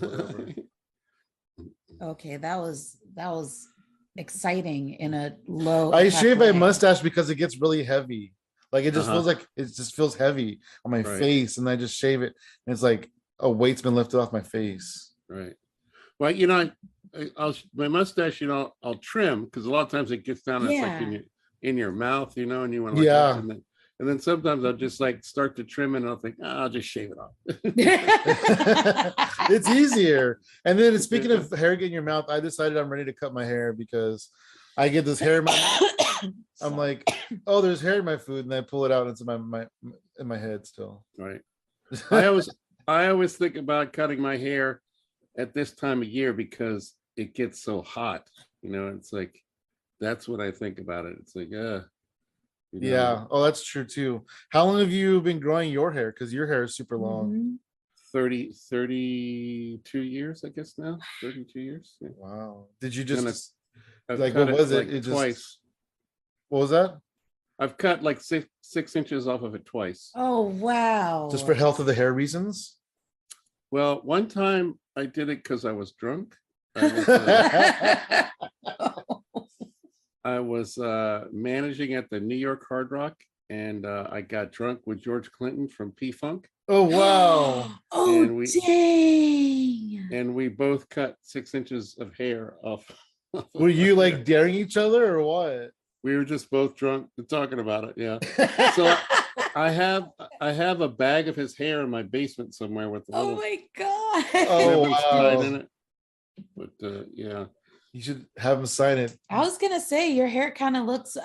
or whatever. Okay, that was exciting in a low. I shave my way. mustache because it gets really heavy. Like it just Uh-huh. feels like it just feels heavy on my Right. face, and I just shave it, and it's like a weight's been lifted off my face. Right. Well, my mustache, I'll trim because a lot of times it gets down. It's like in your mouth, and you want to Yeah. And then sometimes I'll just like start to trim it and I'll think, I'll just shave it off. It's easier. And then speaking of hair getting in your mouth, I decided I'm ready to cut my hair because I get this hair in my I'm like, oh, there's hair in my food, and I pull it out into my in my head still. Right. I always think about cutting my hair at this time of year because it gets so hot. It's like that's what I think about it. It's like, yeah. Oh, that's true too. How long have you been growing your hair? Because your hair is super long. 32 years, I guess now. 32 years. Yeah. Wow. Did you just I've like what was like it? Twice. What was that? I've cut like six inches off of it twice. Oh wow. Just for health of the hair reasons? Well, one time I did it because I was drunk. I was managing at the New York Hardrock, and I got drunk with George Clinton from P-Funk. Oh, wow. Dang. And we both cut 6 inches of hair off. Were you like daring each other or what? We were just both drunk and talking about it. Yeah. So I have a bag of his hair in my basement somewhere with the oh my god. Oh, wow. in it. But yeah. You should have him sign it. I was gonna say your hair kind of looks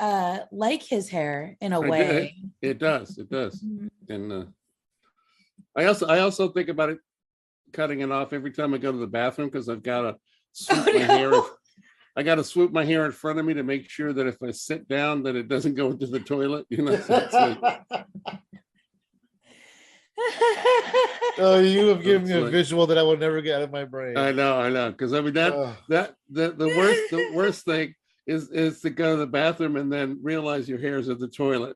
like his hair in a way. It does. Mm-hmm. And I also think about it cutting it off every time I go to the bathroom because I've got to swoop my hair. I got to swoop my hair in front of me to make sure that if I sit down that it doesn't go into the toilet. So it's like, oh, you have given me a visual that I will never get out of my brain. I know, because I mean the worst thing is to go to the bathroom and then realize your hair's in the toilet.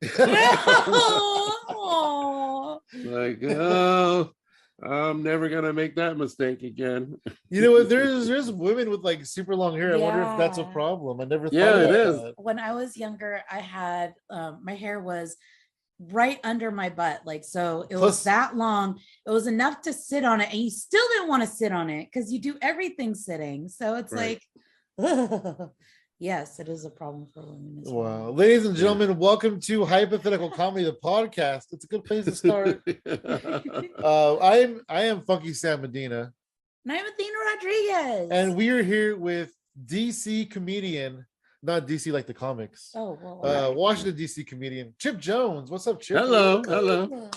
Like, oh, I'm never gonna make that mistake again. You know what? There's women with like super long hair. I wonder if that's a problem. I never thought it is. That. When I was younger, I had my hair was right under my butt, like so it was that long. It was enough to sit on it, and you still didn't want to sit on it because you do everything sitting. So it's like, yes, it is a problem for women as well. Wow, ladies and gentlemen, welcome to Hypothetical Comedy, the podcast. It's a good place to start. I am Funky Sam Medina, and I'm Athena Rodriguez, and we are here with DC comedian. Not DC like the comics. Oh, well, Washington DC comedian Chipp Jones. What's up, Chipp? Hello.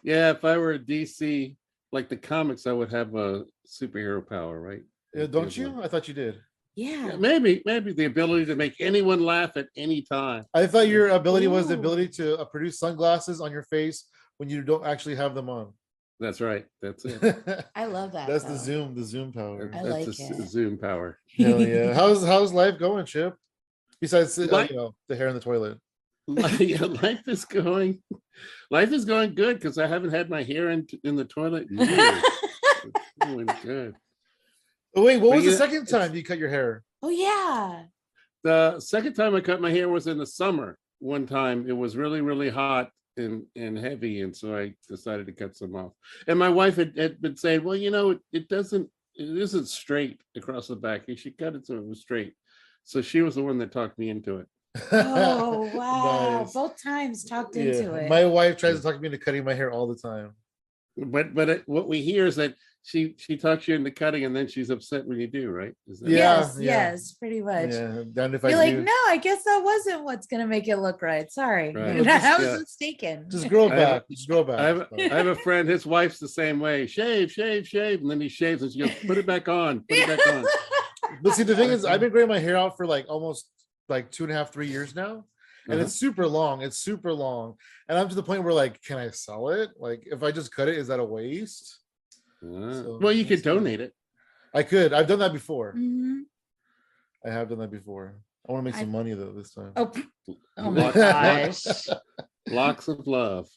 Yeah, if I were a DC like the comics, I would have a superhero power, right? Don't you? I thought you did. Yeah, maybe the ability to make anyone laugh at any time. I thought your ability was the ability to produce sunglasses on your face when you don't actually have them on. That's right. That's it. I love that. That's the Zoom power. I like it. Zoom power. Hell yeah. How's life going, Chipp? Besides, the hair in the toilet. Life is going good because I haven't had my hair in the toilet in years. It's doing good. Oh, wait, what was the second time you cut your hair? Oh yeah. The second time I cut my hair was in the summer. One time it was really, really hot and heavy, and so I decided to cut some off. And my wife had been saying, well, it isn't straight across the back. You should cut it so it was straight. So she was the one that talked me into it. Oh wow! Nice. Both times talked into it. My wife tries to talk me into cutting my hair all the time. But what we hear is that she talks you into cutting, and then she's upset when you do, right? Yes, pretty much. Yeah, you're like, no, I guess that wasn't what's gonna make it look right. Sorry, right. I was mistaken. Just grow back. I have a friend. His wife's the same way. Shave, and then he shaves, and she goes, "Put it back on. Put it back on." But see, the thing is, I've been growing my hair out for like almost like 2.5, 3 years now. And it's super long. And I'm to the point where like, can I sell it? Like if I just cut it, is that a waste? Well, you could donate it. I could. I've done that before. Mm-hmm. I have done that before. I want to make some money though this time. Oh my gosh. Locks of love.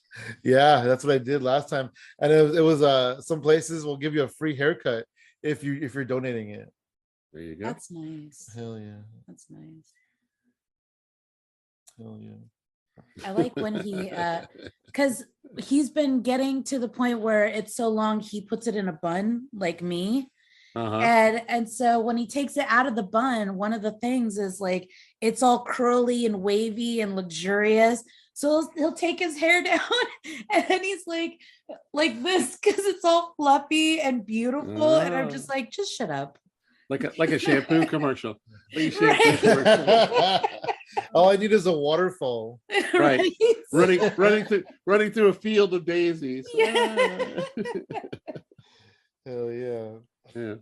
Yeah, that's what I did last time. And it was some places will give you a free haircut if you're donating it. There you go. That's nice. Hell yeah. That's nice. Hell yeah. I like when he because he's been getting to the point where it's so long he puts it in a bun like me. Uh-huh. And so when he takes it out of the bun, one of the things is like it's all curly and wavy and luxurious. So he'll take his hair down and then he's like this because it's all fluffy and beautiful. And I'm just like, just shut up. Like a shampoo commercial. Like a shampoo Right. commercial. All I need is a waterfall. Right. running through a field of daisies. Yeah. Hell yeah. Yeah.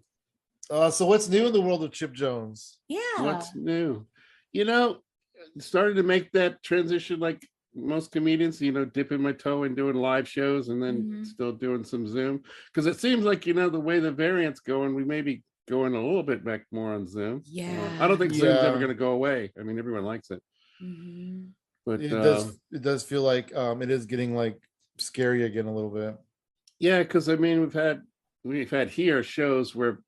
So what's new in the world of Chipp Jones? Yeah. What's new? Started to make that transition like most comedians, dipping my toe and doing live shows and then still doing some Zoom. Because it seems like, the way the variant's going, we may be going a little bit back more on Zoom. Yeah. I don't think Zoom's ever going to go away. I mean, everyone likes it. But it does feel like it is getting like scary again a little bit. Yeah, because I mean we've had here shows where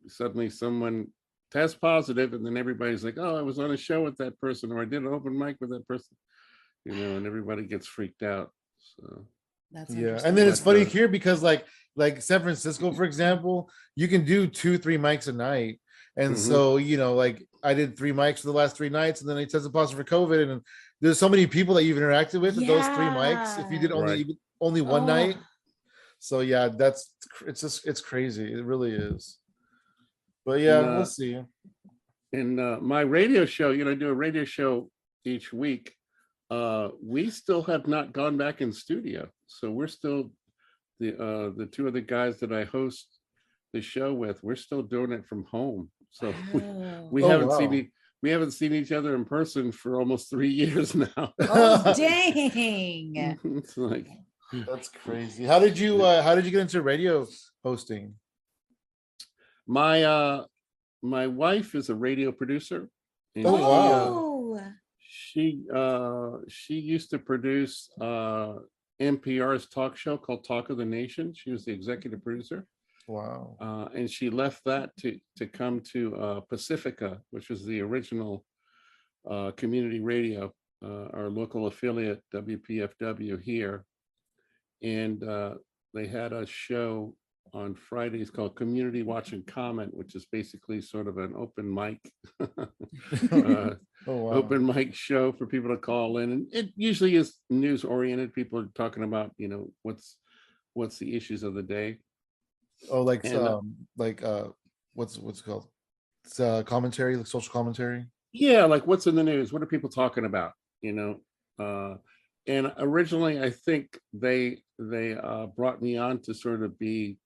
suddenly someone tests positive and then everybody's like, oh, I was on a show with that person or I did an open mic with that person, and everybody gets freaked out. So that's and then it's funny here because like San Francisco, for example, you can do 2-3 mics a night. And so, like I did 3 mics for the last 3 nights and then I tested positive for COVID. And there's so many people that you've interacted with at those 3 mics if you did only one night. So yeah, it's crazy. It really is. But yeah, we'll see. In my radio show, I do a radio show each week. We still have not gone back in studio. So we're still the two of the guys that I host the show with, we're still doing it from home. So we haven't seen each other in person for almost 3 years now. Oh dang. It's like that's crazy. How did you get into radio hosting? My wife is a radio producer. And she used to produce NPR's talk show called Talk of the Nation. She was the executive producer. Wow. And she left that to come to Pacifica, which was the original community radio, our local affiliate, WPFW here. And they had a show on Fridays called Community Watch and Comment, which is basically sort of an open mic, open mic show for people to call in. And it usually is news oriented. People are talking about, what's the issues of the day. Oh, like what's it called? It's commentary, like social commentary. Yeah, like what's in the news? What are people talking about? And originally, I think they brought me on to sort of be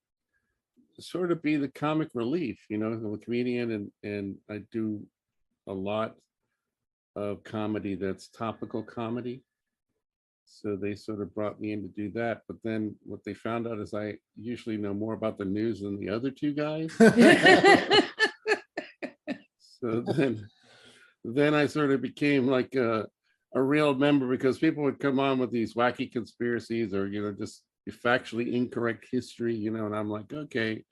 the comic relief. I'm a comedian, and I do a lot of comedy that's topical comedy. So they sort of brought me in to do that. But then what they found out is I usually know more about the news than the other two guys. So then I sort of became like a real member because people would come on with these wacky conspiracies or, just factually incorrect history, and I'm like, okay,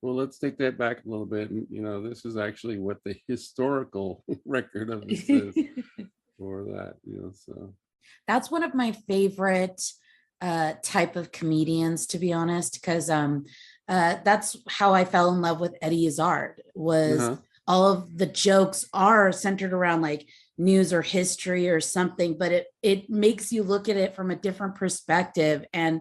well, let's take that back a little bit. And, this is actually what the historical record of this is for that, so. That's one of my favorite type of comedians, to be honest, because that's how I fell in love with Eddie Izzard was all of the jokes are centered around like news or history or something, but it makes you look at it from a different perspective. And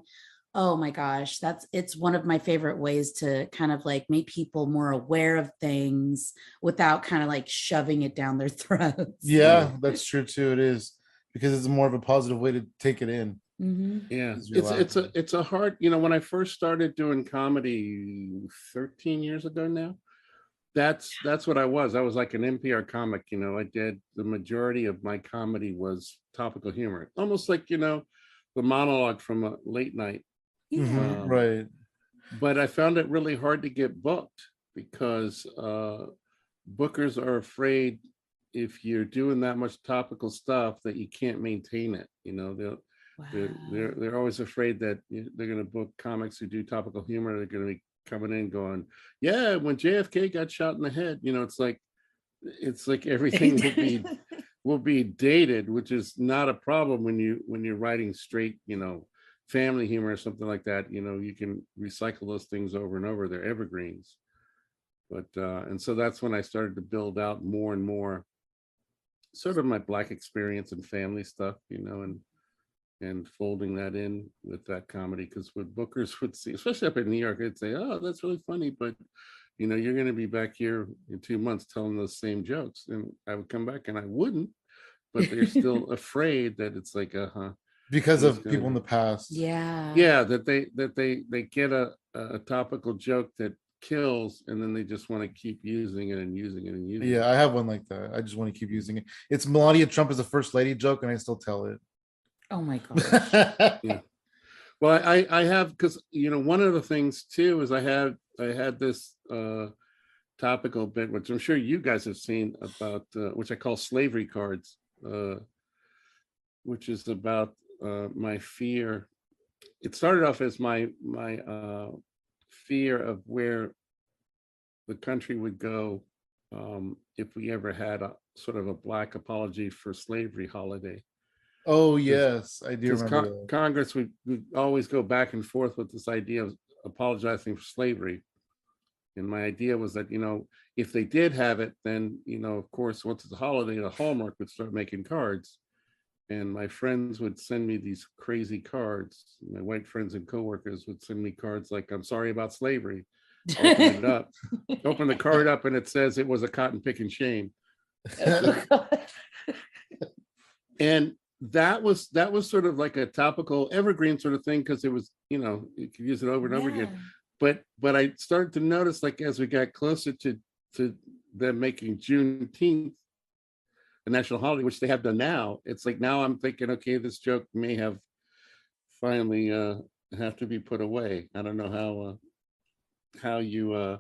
oh my gosh, it's one of my favorite ways to kind of like make people more aware of things without kind of like shoving it down their throats. Yeah, that's true too. It is. Because it's more of a positive way to take it in. Yeah, it's a hard, when I first started doing comedy 13 years ago now, that's what I was. I was like an NPR comic, I did the majority of my comedy was topical humor, almost like, the monologue from a late night. Right. But I found it really hard to get booked because bookers are afraid if you're doing that much topical stuff that you can't maintain it. They're always afraid that they're going to book comics who do topical humor. They're going to be coming in going, yeah, when JFK got shot in the head, it's like everything will be dated, which is not a problem when you're writing straight, family humor or something like that. You can recycle those things over and over. They're evergreens. But and so that's when I started to build out more and more sort of my Black experience and family stuff, and folding that in with that comedy, because what bookers would see, especially up in New York, they'd say, oh, that's really funny, but you're going to be back here in 2 months telling those same jokes. And I would come back and I wouldn't, but they're still afraid that it's like, because of people in the past. Yeah, that they get a topical joke that kills, and then they just want to keep using it and using it and using it. Yeah, I have one like that. I just want to keep using it. It's Melania Trump as a first lady joke, and I still tell it. oh my gosh. Yeah. Well, I have, because one of the things too is I had this topical bit, which I'm sure you guys have seen, about which I call slavery cards, which is about my fear. It started off as my fear of where the country would go if we ever had a sort of a Black apology for slavery holiday. Oh yes, I do remember that. Congress would always go back and forth with this idea of apologizing for slavery. And my idea was that, if they did have it, then, of course, once it's a holiday, the Hallmark would start making cards. And my friends would send me these crazy cards. My white friends and coworkers would send me cards like, I'm sorry about slavery. Open it up, open the card up, and it says it was a cotton picking shame. And that was sort of like a topical evergreen sort of thing, because it was, you could use it over and over again. But I started to notice, like, as we got closer to them making Juneteenth a national holiday, which they have done now, it's like, now I'm thinking, okay, this joke may have finally have to be put away. I don't know how you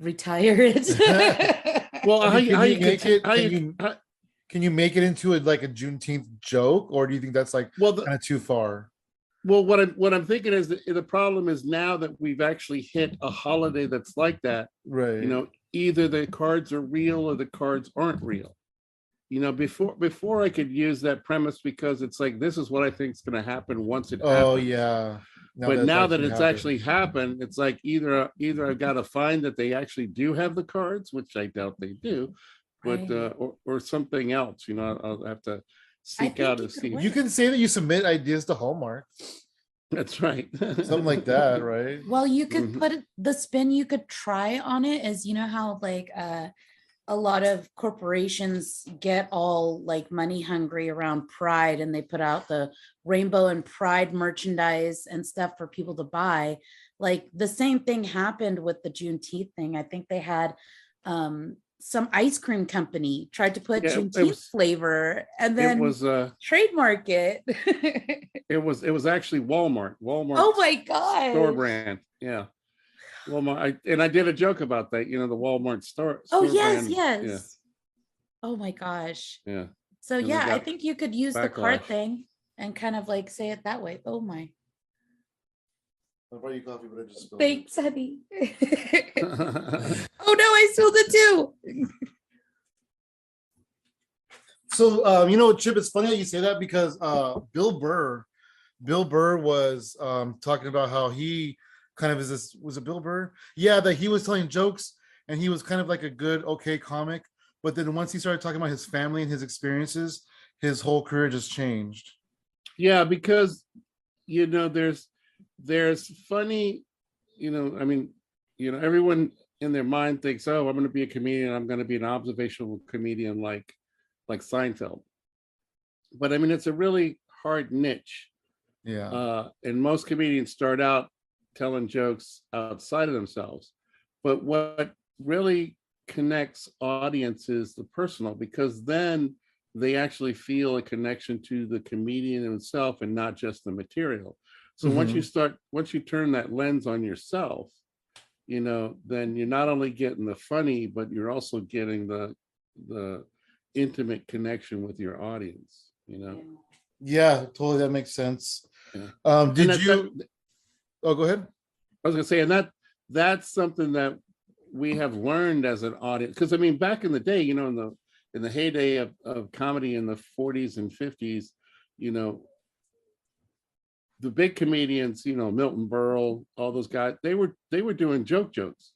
retire it. Well, can you make it into like a Juneteenth joke, or do you think that's like kind of too far? Well, what I'm thinking is that the problem is, now that we've actually hit a holiday that's like that, right? Either the cards are real or the cards aren't real. Before I could use that premise, because it's like, this is what I think is going to happen once it happens. Oh yeah. Now that it's actually happened, it's like either I've got to find that they actually do have the cards, which I doubt they do, but or something else. I'll have to seek out and see. You can say that you submit ideas to Hallmark. That's right. Something like that, right? Well, you could put the spin you could try on it is, how like a lot of corporations get all like money hungry around Pride, and they put out the rainbow and Pride merchandise and stuff for people to buy. Like the same thing happened with the Juneteenth thing. I think they had some ice cream company tried to put Juneteenth flavor, and then it was trademark it. It was actually Walmart. Oh my god! Store brand, yeah. Walmart. I did a joke about that. The Walmart store. Oh yes, brand. yes. Yeah. Oh my gosh. Yeah. So yeah, I think you could use the card thing and kind of like say it that way. Oh my. I brought you coffee, but I just spilled Thanks, honey. Oh no, I spilled it too. So Chip, it's funny how you say that, because Bill Burr was talking about how he kind of was it Bill Burr? Yeah, that he was telling jokes and he was kind of like a good, okay comic. But then once he started talking about his family and his experiences, his whole career just changed. Yeah, because there's funny, everyone in their mind thinks, oh, I'm going to be a comedian. I'm going to be an observational comedian like Seinfeld. But it's a really hard niche. Yeah. And most comedians start out telling jokes outside of themselves. But what really connects audiences is the personal, because then they actually feel a connection to the comedian himself and not just the material. So once you turn that lens on yourself, then you're not only getting the funny, but you're also getting the intimate connection with your audience, Yeah, totally. That makes sense. Yeah. Oh, go ahead. I was gonna say, and that's something that we have learned as an audience. Because I mean, back in the day, you know, in the heyday of comedy in the 40s and 50s, you know, the big comedians, you know, Milton Berle, all those guys, they were doing jokes,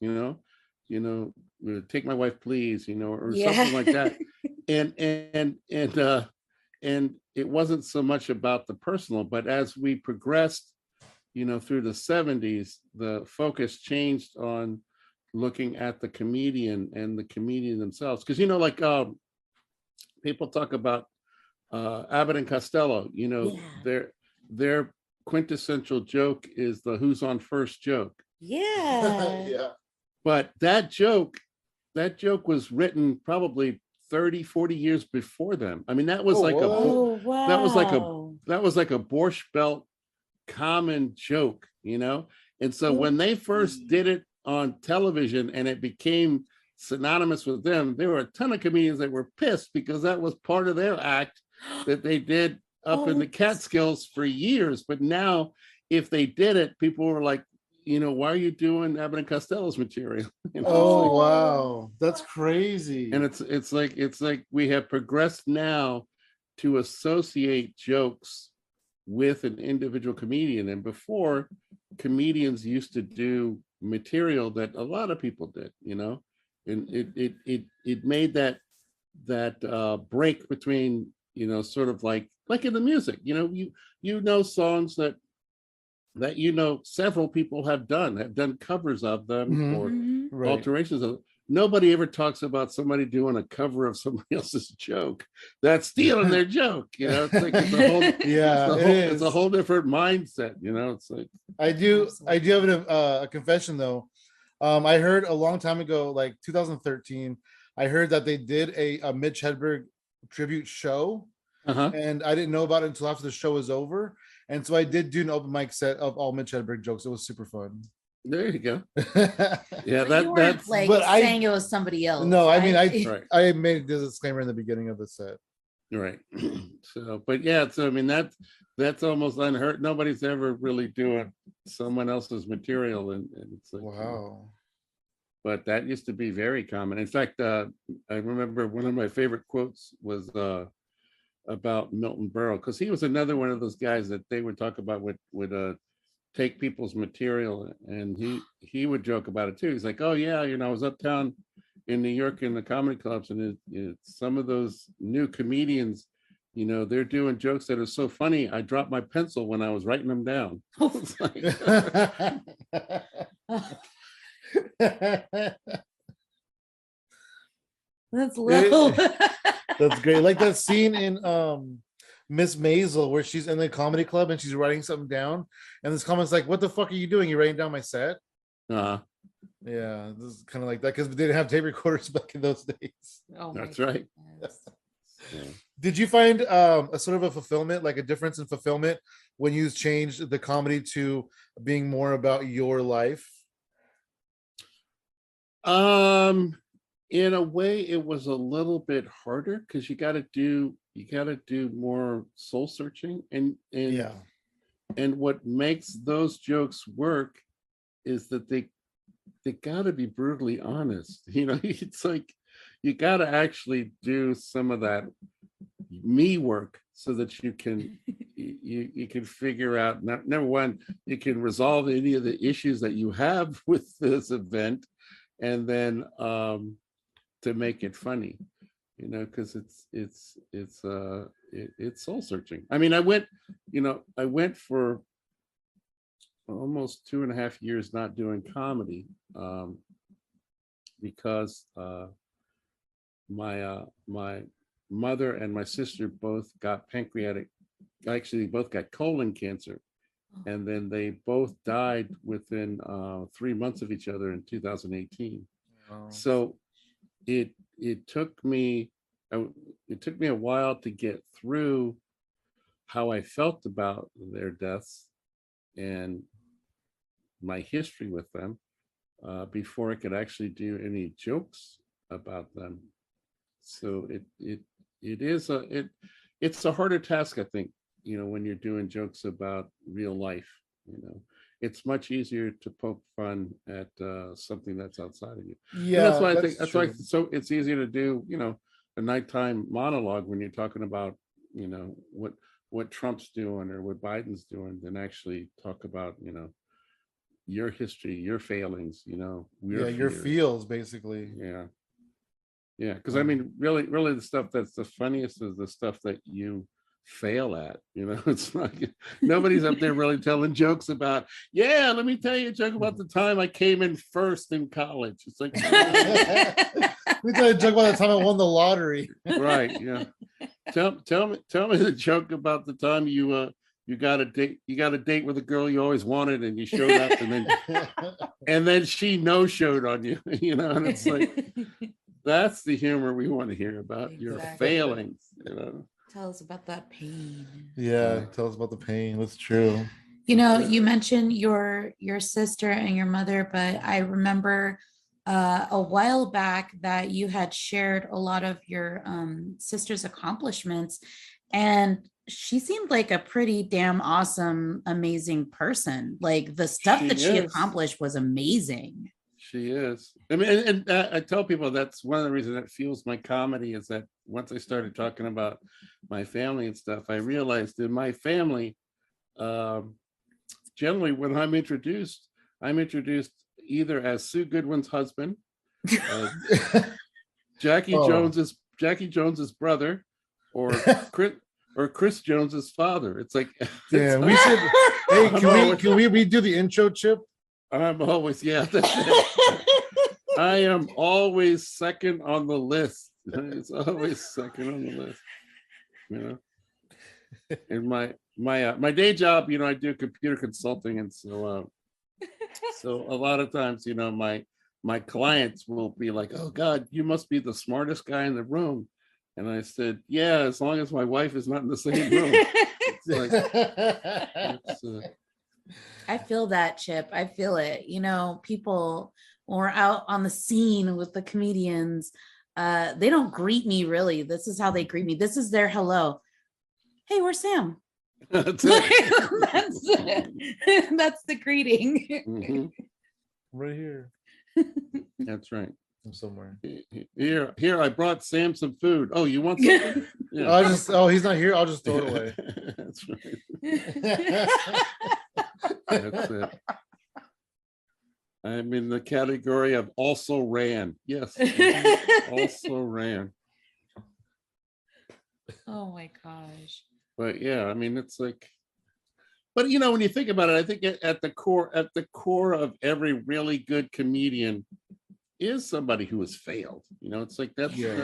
take my wife, please, you know, or something like that. And it wasn't so much about the personal, but as we progressed, you know, through the 70s, the focus changed on looking at the comedian and the comedian themselves. Because, you know, like people talk about Abbott and Costello, you know, their quintessential joke is the who's on first joke. Yeah. But that joke was written probably 30, 40 years before them. I mean, that was that was like a Borscht Belt common joke, you know? And so when they first did it on television and it became synonymous with them, there were a ton of comedians that were pissed because that was part of their act that they did up in the Catskills for years. But now if they did it, people were like, you know, why are you doing Abbott and Costello's material? You know, wow, that's crazy. And it's like we have progressed now to associate jokes with an individual comedian. And before, comedians used to do material that a lot of people did, you know, and it made that break between, you know, sort of like in the music, you know, you know songs that you know several people have done covers of them or alterations of. Nobody ever talks about somebody doing a cover of somebody else's joke. That's stealing their joke. You know, it's like it's a whole different mindset. You know, it's like I do have a confession though. I heard a long time ago, like 2013, I heard that they did a Mitch Hedberg tribute show, and I didn't know about it until after the show was over. And so I did do an open mic set of all Mitch Hedberg jokes. It was super fun. There you go. Yeah, that's like saying it was somebody else. No, I mean, I made the disclaimer in the beginning of the set. Right. So, but yeah, so I mean that's almost unheard. Nobody's ever really doing someone else's material, and it's like, wow. But that used to be very common. In fact, I remember one of my favorite quotes was about Milton Berle, because he was another one of those guys that they would talk about would take people's material, and he would joke about it too. He's like, oh yeah, you know, I was uptown in New York in the comedy clubs, and some of those new comedians, you know, they're doing jokes that are so funny, I dropped my pencil when I was writing them down. That's low. That's great. Like that scene in Miss Maisel where she's in the comedy club and she's writing something down, and this comment's like, what the fuck are you doing? You're writing down my set? Yeah, this is kind of like that because we didn't have tape recorders back in those days. Oh, that's right. Yeah. Did you find a sort of a fulfillment, like a difference in fulfillment when you changed the comedy to being more about your life? In a way, it was a little bit harder because you got to do more soul searching, and what makes those jokes work is that they got to be brutally honest. You know, it's like you got to actually do some of that me work so that you can you can figure out, number one, you can resolve any of the issues that you have with this event, and then to make it funny, you know, because it's soul searching. I mean, I went for almost 2.5 years not doing comedy because my mother and my sister both got colon cancer, and then they both died within 3 months of each other in 2018. So it took me a while to get through how I felt about their deaths and my history with them before I could actually do any jokes about them. So it's a harder task, I think, you know, when you're doing jokes about real life, you know. it's much easier to poke fun at something that's outside of you. And Yeah, that's why I think that's that's true. why so it's easier to do, a nighttime monologue when you're talking about, what Trump's doing or what Biden's doing than actually talk about, your history, your failings, Yeah, your fears. feels basically. Yeah. Yeah. Because I mean, really the stuff that's the funniest is the stuff that you fail at. It's like nobody's up there really telling jokes about, yeah, let me tell you a joke about the time I came in first in college. It's like, We tell you a joke about the time I won the lottery. right. Yeah. Tell me the joke about the time you got a date with a girl you always wanted and you showed up and then she no showed on you, and it's like, that's the humor we want to hear about, your Exactly. failings, Tell us about that pain. Yeah, tell us about the pain. That's true. You mentioned your sister and your mother, but I remember a while back that you had shared a lot of your sister's accomplishments, and she seemed like a pretty damn awesome, amazing person. Like the stuff that she accomplished was amazing. She is. I mean, and I tell people that's one of the reasons that fuels my comedy is that once I started talking about my family and stuff, I realized in my family, generally when I'm introduced either as Sue Goodwin's husband, Jackie Jones's brother, or Chris Jones's father. It's like, yeah, we should. Hey, can we redo the intro, Chip? I'm always, yeah. I am always second on the list. It's always second on the list. And my day job, I do computer consulting, and so a lot of times, my clients will be like, "Oh God, you must be the smartest guy in the room," and I said, "Yeah, as long as my wife is not in the same room." It's like, I feel that, Chip. I feel it. People when we're out on the scene with the comedians, they don't greet me really. This is how they greet me. This is their hello. Hey, where's Sam? that's it. That's it. That's the greeting. Mm-hmm. Right here. That's right. I'm somewhere. Here, I brought Sam some food. Oh, you want something? Yeah. He's not here. I'll just throw it away. That's right. That's it. I'm in the category of also ran. Yes. Also ran. Oh my gosh. But yeah, I mean, it's like, but when you think about it, I think at the core of every really good comedian is somebody who has failed. It's like that's we're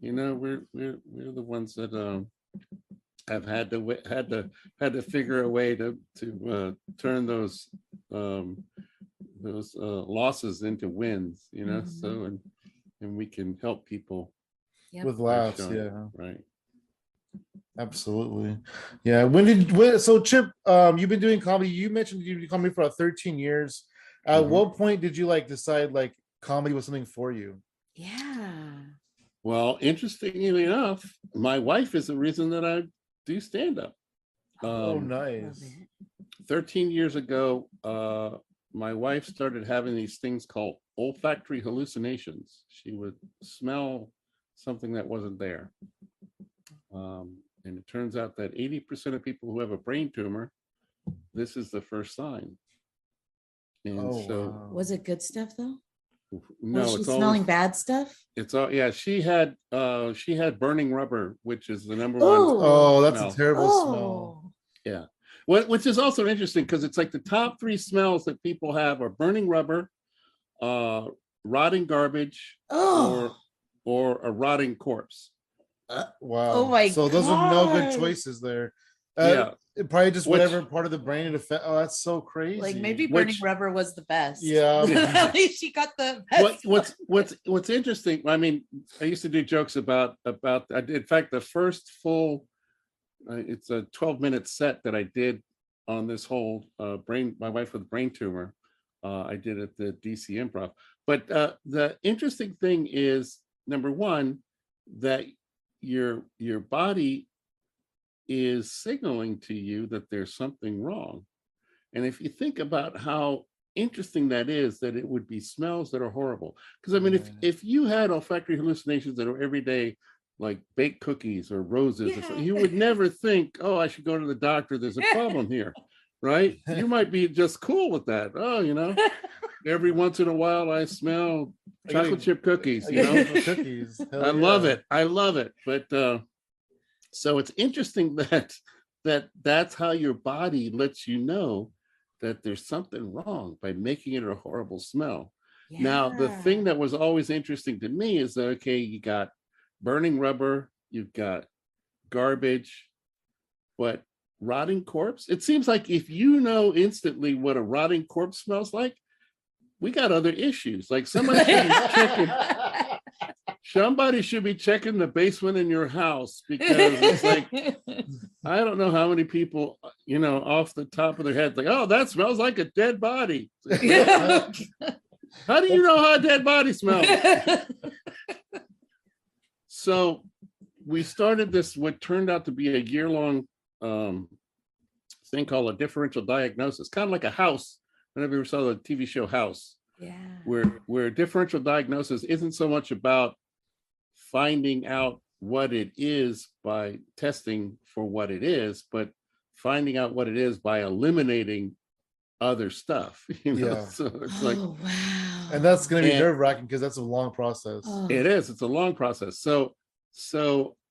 the ones that have had to figure a way to turn those losses into wins. Mm-hmm. So and we can help people with laughs. Yeah, right. Absolutely. Yeah. So Chip, you've been doing comedy. You mentioned you've been comedy for about 13 years. At what point did you decide comedy was something for you? Yeah. Well, interestingly enough, my wife is the reason that I do stand-up. Oh, nice. 13 years ago, my wife started having these things called olfactory hallucinations. She would smell something that wasn't there. And it turns out that 80% of people who have a brain tumor, this is the first sign. And wow. Was it good stuff though? No, was she it's smelling bad stuff? It's all, yeah. She had burning rubber, which is the number one. Oh, that's smell. a terrible smell. Yeah. Which is also interesting because it's like the top three smells that people have are burning rubber, rotting garbage, or a rotting corpse. Wow. Oh my so those are no good choices there. Yeah. Probably just whatever part of the brain it affects. Oh, that's so crazy. Like maybe burning rubber was the best. Yeah. At least she got the best. What's interesting, I mean, I used to do jokes about in fact, the first full it's a 12-minute set that I did on this whole my wife with a brain tumor. I did at the DC Improv. But the interesting thing is, number one, that your body is signaling to you that there's something wrong. And if you think about how interesting that is, that it would be smells that are horrible. Because I mean, if you had olfactory hallucinations that are every day, like baked cookies or roses, you would never think, oh, I should go to the doctor. There's a problem here, right? You might be just cool with that. Oh, every once in a while I smell chocolate chip cookies. Cookies. I love it. I love it. But so it's interesting that's how your body lets you know that there's something wrong by making it a horrible smell. Yeah. Now, the thing that was always interesting to me is that, okay, you got burning rubber, you've got garbage, but rotting corpse, it seems like if you know instantly what a rotting corpse smells like, we got other issues. Like somebody should be checking the basement in your house, because it's like, I don't know how many people, off the top of their head, like, oh, that smells like a dead body. How do you know how a dead body smells? So we started this, what turned out to be a year-long thing called a differential diagnosis, kind of like a House. I don't know if you ever saw the TV show House. Yeah. Where differential diagnosis isn't so much about finding out what it is by testing for what it is, but finding out what it is by eliminating other stuff. So it's like, wow. And that's going to be nerve-wracking because that's a long process. It is. It's a long process. So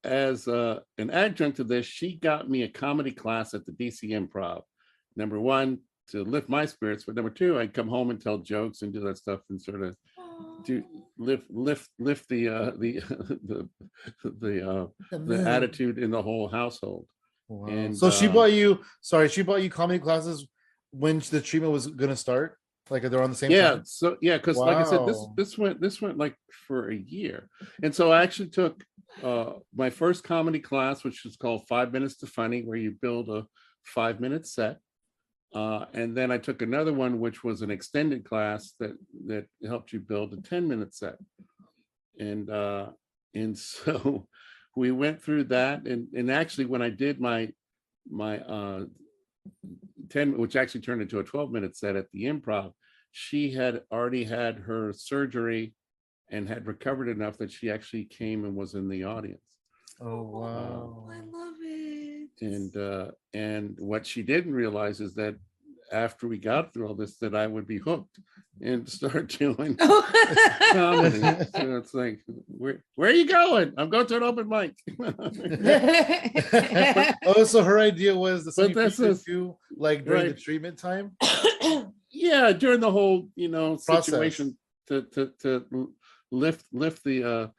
as an adjunct to this, she got me a comedy class at the DC Improv. Number one, to lift my spirits, but number two, I'd come home and tell jokes and do that stuff and sort of lift the attitude in the whole household. Wow. And so she bought you comedy classes when the treatment was going to start, like they're on the same time? So because like I said, this went like for a year. And so I actually took my first comedy class, which is called 5 Minutes to Funny, where you build a 5-minute set. And then I took another one, which was an extended class that helped you build a 10-minute set. And so we went through that. And actually, when I did my 10, which actually turned into a 12-minute set at the Improv, she had already had her surgery and had recovered enough that she actually came and was in the audience. Oh, wow. I love it. And what she didn't realize is that after we got through all this, that I would be hooked and start doing comedy. So it's like, where are you going? I'm going to an open mic. So her idea was the same too, like during the treatment time. Yeah, during the whole situation to lift the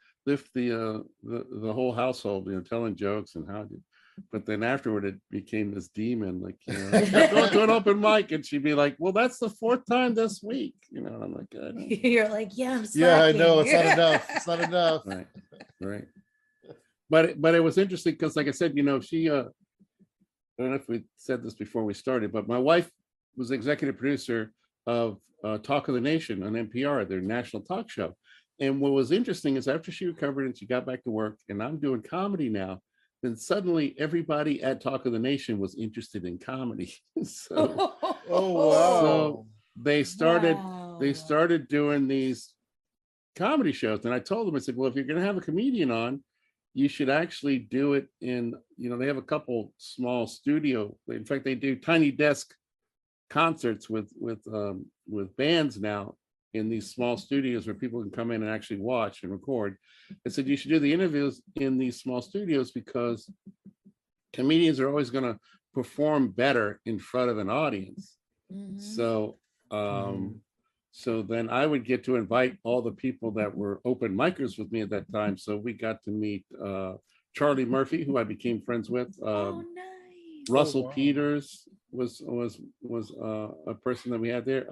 whole household, telling jokes and how. But then afterward, it became this demon. Like, I'm going to an open mic, and she'd be like, "Well, that's the 4th time this week." And I'm like, "You're like, yeah, I'm slacking." Yeah, I know it's not enough. It's not enough. Right. But it was interesting because, like I said, she. I don't know if we said this before we started, but my wife was executive producer of Talk of the Nation on NPR, their national talk show. And what was interesting is after she recovered and she got back to work, and I'm doing comedy now. Then suddenly everybody at Talk of the Nation was interested in comedy. So they started doing these comedy shows. And I told them, I said, well, if you're going to have a comedian on, you should actually do it in, they have a couple small studio. In fact, they do tiny desk concerts with bands now in these small studios where people can come in and actually watch and record. I said, you should do the interviews in these small studios because comedians are always going to perform better in front of an audience. Mm-hmm. So then I would get to invite all the people that were open micers with me at that time. So we got to meet Charlie Murphy, who I became friends with. Nice. Russell Peters was a person that we had there.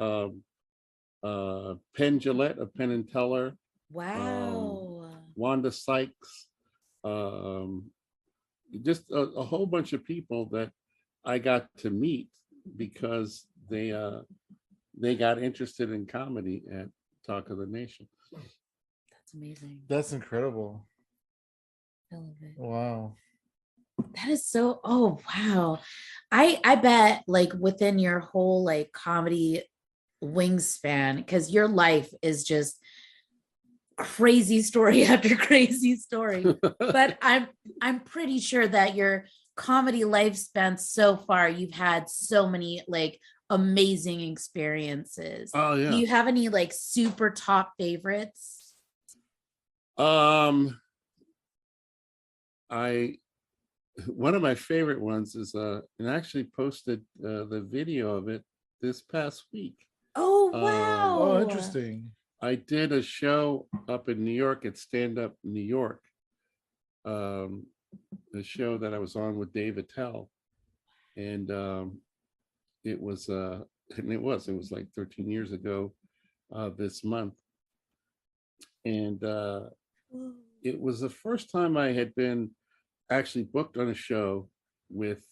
Penn Jillette of Penn and Teller. Wow. Wanda Sykes. Just a whole bunch of people that I got to meet because they got interested in comedy at Talk of the Nation. That's amazing. That's incredible. I love it. Wow. That is so, oh wow. I bet like within your whole like comedy wingspan, because your life is just crazy story after crazy story. But I'm pretty sure that your comedy lifespan so far, you've had so many like amazing experiences. Oh Do yeah. you have any like super top favorites? I One of my favorite ones is and I actually posted the video of it this past week. Oh Oh, wow. interesting. I did a show up in New York at Stand Up New York. Um, the show that I was on with Dave Attell, and it was it was like 13 years ago this month, and it was the first time I had been actually booked on a show with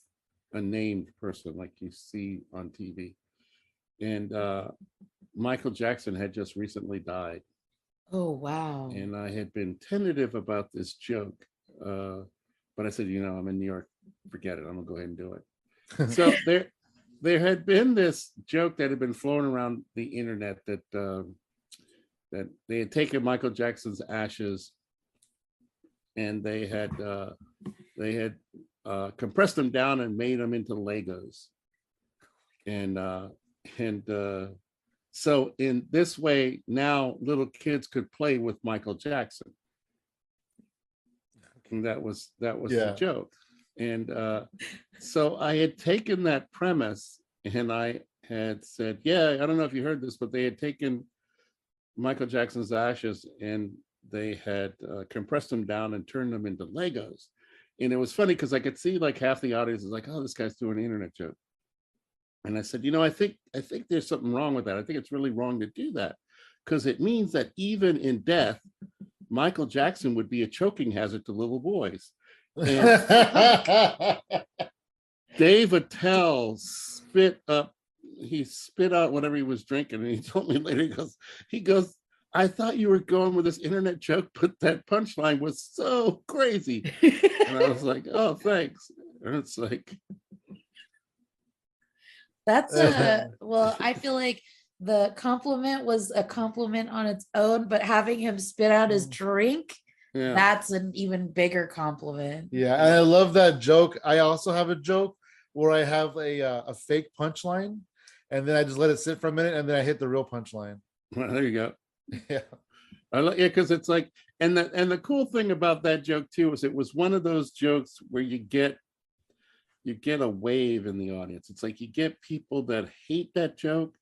a named person like you see on TV. And Michael Jackson had just recently died. Oh wow. And I had been tentative about this joke. But I said, I'm in New York, forget it. I'm gonna go ahead and do it. So there had been this joke that had been flown around the internet that they had taken Michael Jackson's ashes and they had compressed them down and made them into Legos. And so in this way, now little kids could play with Michael Jackson. And that was the joke. And so I had taken that premise and I had said, yeah, I don't know if you heard this, but they had taken Michael Jackson's ashes and they had compressed them down and turned them into Legos. And it was funny because I could see like half the audience is like, oh, this guy's doing an internet joke. And I said, I think there's something wrong with that. I think it's really wrong to do that because it means that even in death, Michael Jackson would be a choking hazard to little boys. And Dave Attell spit out whatever he was drinking. And he told me later, he goes, I thought you were going with this internet joke, but that punchline was so crazy. And I was like, oh, thanks. And it's like, that's well, I feel like the compliment was a compliment on its own, but having him spit out his drink, yeah, that's an even bigger compliment. Yeah, and I love that joke. I also have a joke where I have a fake punchline, and then I just let it sit for a minute, and then I hit the real punchline. well, there you go. Yeah, because it's like, and the cool thing about that joke too is it was one of those jokes where you get a wave in the audience. It's like you get people that hate that joke,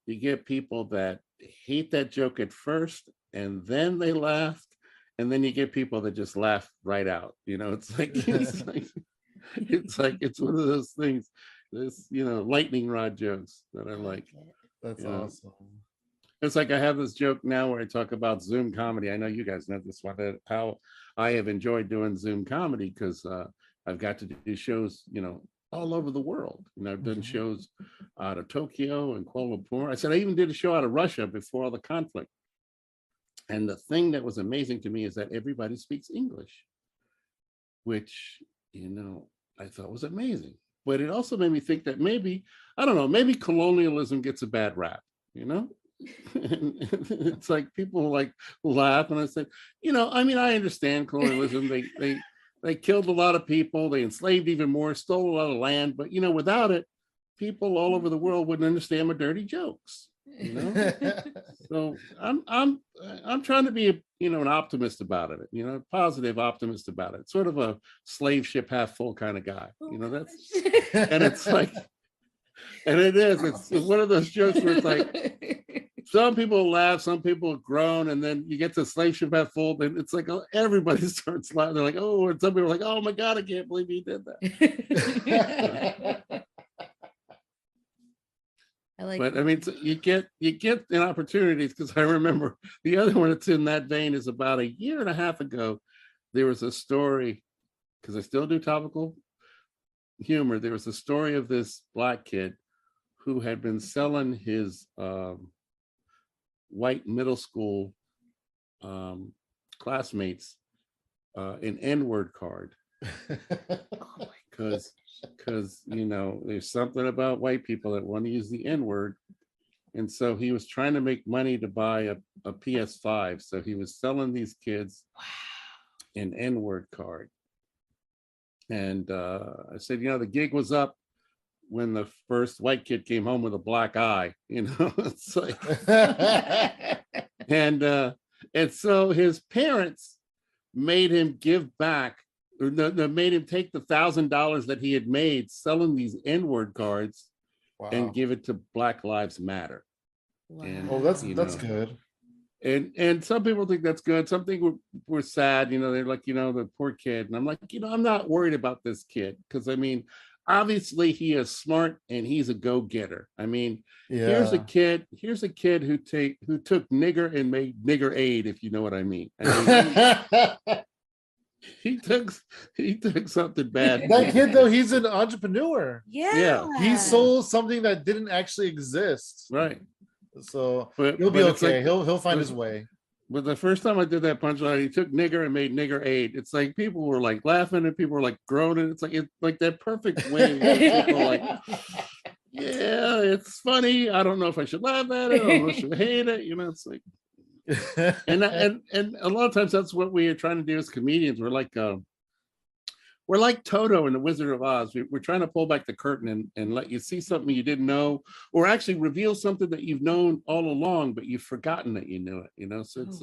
you get people that hate that joke at first, and then they laughed, and then you get people that just laugh right out. It's like it's one of those things. This lightning rod jokes that I like. that's awesome. It's like I have this joke now where I talk about Zoom comedy. I know you guys know this one, how I have enjoyed doing Zoom comedy because I've got to do shows, all over the world. I've done shows out of Tokyo and Kuala Lumpur. I said I even did a show out of Russia before all the conflict. And the thing that was amazing to me is that everybody speaks English, which, I thought was amazing. But it also made me think that maybe, I don't know, maybe colonialism gets a bad rap, it's like people like laugh and I said, I understand colonialism. They killed a lot of people, they enslaved even more, stole a lot of land, but without it, people all over the world wouldn't understand my dirty jokes. So I'm trying to be an optimist about it, positive optimist about it, sort of a slave ship half full kind of guy. That's and it's like, and it's one of those jokes where it's like some people laugh, some people groan, and then you get to slave ship half full, and it's like everybody starts laughing. They're like, oh, and some people are like, oh my God, I can't believe he did that. But I mean, you get an opportunities because I remember the other one that's in that vein is about a year and a half ago. There was a story because I still do topical humor. There was a story of this Black kid who had been selling his white middle school classmates an N-word card. because there's something about white people that want to use the N-word. And so he was trying to make money to buy a PS5. So he was selling these kids an N-word card. And I said, the gig was up when the first white kid came home with a black eye. It's like, and so his parents made him give back, or made him take the $1,000 that he had made selling these N-word cards and give it to Black Lives Matter. Wow. And, that's good. And some people think that's good. Some think we're sad. They're like, the poor kid. And I'm like, I'm not worried about this kid because obviously he is smart and he's a go-getter. Here's a kid who took nigger and made nigger aid, if you know what I mean. He took something bad. That kid though, he's an entrepreneur. Yeah. He sold something that didn't actually exist. Right. So he'll be okay. He'll find his way. But the first time I did that punchline, he took nigger and made nigger aid. It's like people were like laughing and people were like groaning. It's like that perfect way. People like, yeah, it's funny. I don't know if I should laugh at it. I don't know if I should hate it. It's like, and a lot of times that's what we are trying to do as comedians. We're like Toto in the Wizard of Oz. We're trying to pull back the curtain and let you see something you didn't know, or actually reveal something that you've known all along, but you've forgotten that you knew it. So it's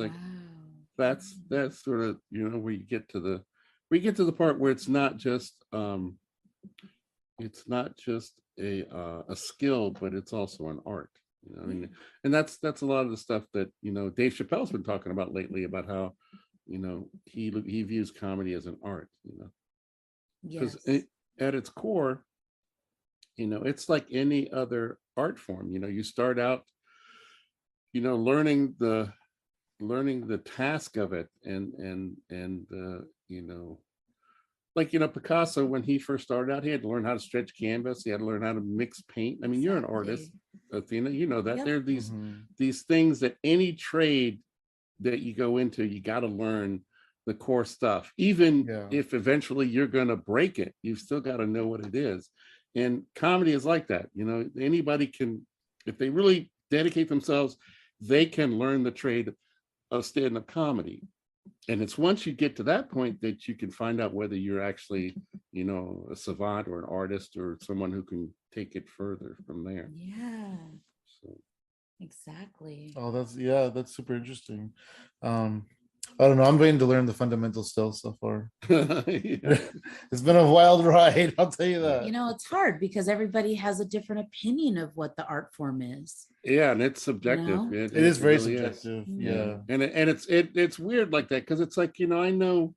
that's sort of where you get to the part where it's not just a skill, but it's also an art. And that's a lot of the stuff that Dave Chappelle's been talking about lately, about how he views comedy as an art. Because at its core, it's like any other art form. You start out, learning the task of it, and Picasso, when he first started out, he had to learn how to stretch canvas. He had to learn how to mix paint. You're an artist, Athena. That there are these things that any trade that you go into, you got to learn the core stuff. Even if eventually you're going to break it, you've still got to know what it is. And comedy is like that. Anybody can, if they really dedicate themselves, they can learn the trade of stand-up comedy. And it's once you get to that point that you can find out whether you're actually, a savant or an artist or someone who can take it further from there. Yeah. So. Exactly. Oh, that's super interesting. I don't know. I'm waiting to learn the fundamentals still so far. It's been a wild ride, I'll tell you that. It's hard because everybody has a different opinion of what the art form is. Yeah, and it's subjective. It is very really subjective. Is. Yeah. And it's weird like that because it's like, I know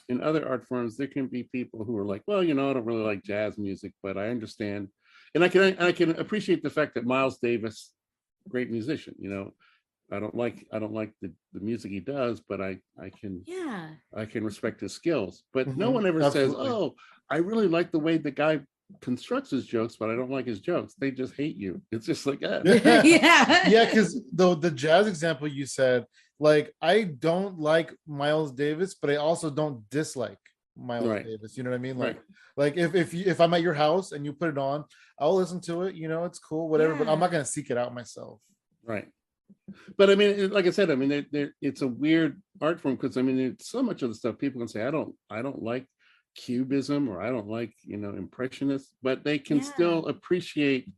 in other art forms there can be people who are like, well, I don't really like jazz music, but I understand. And I can appreciate the fact that Miles Davis, great musician, I don't like the music he does, but I can respect his skills. But no one ever says, oh, I really like the way the guy constructs his jokes, but I don't like his jokes. They just hate you. It's just like that. Yeah, because the jazz example you said, like, I don't like Miles Davis, but I also don't dislike Miles Davis. You know what I mean? Like if I'm at your house and you put it on, I'll listen to it. It's cool, whatever. But I'm not gonna seek it out myself. Right. But like I said, it's a weird art form because it's so much of the stuff people can say, I don't like cubism, or I don't like impressionists, but they can still appreciate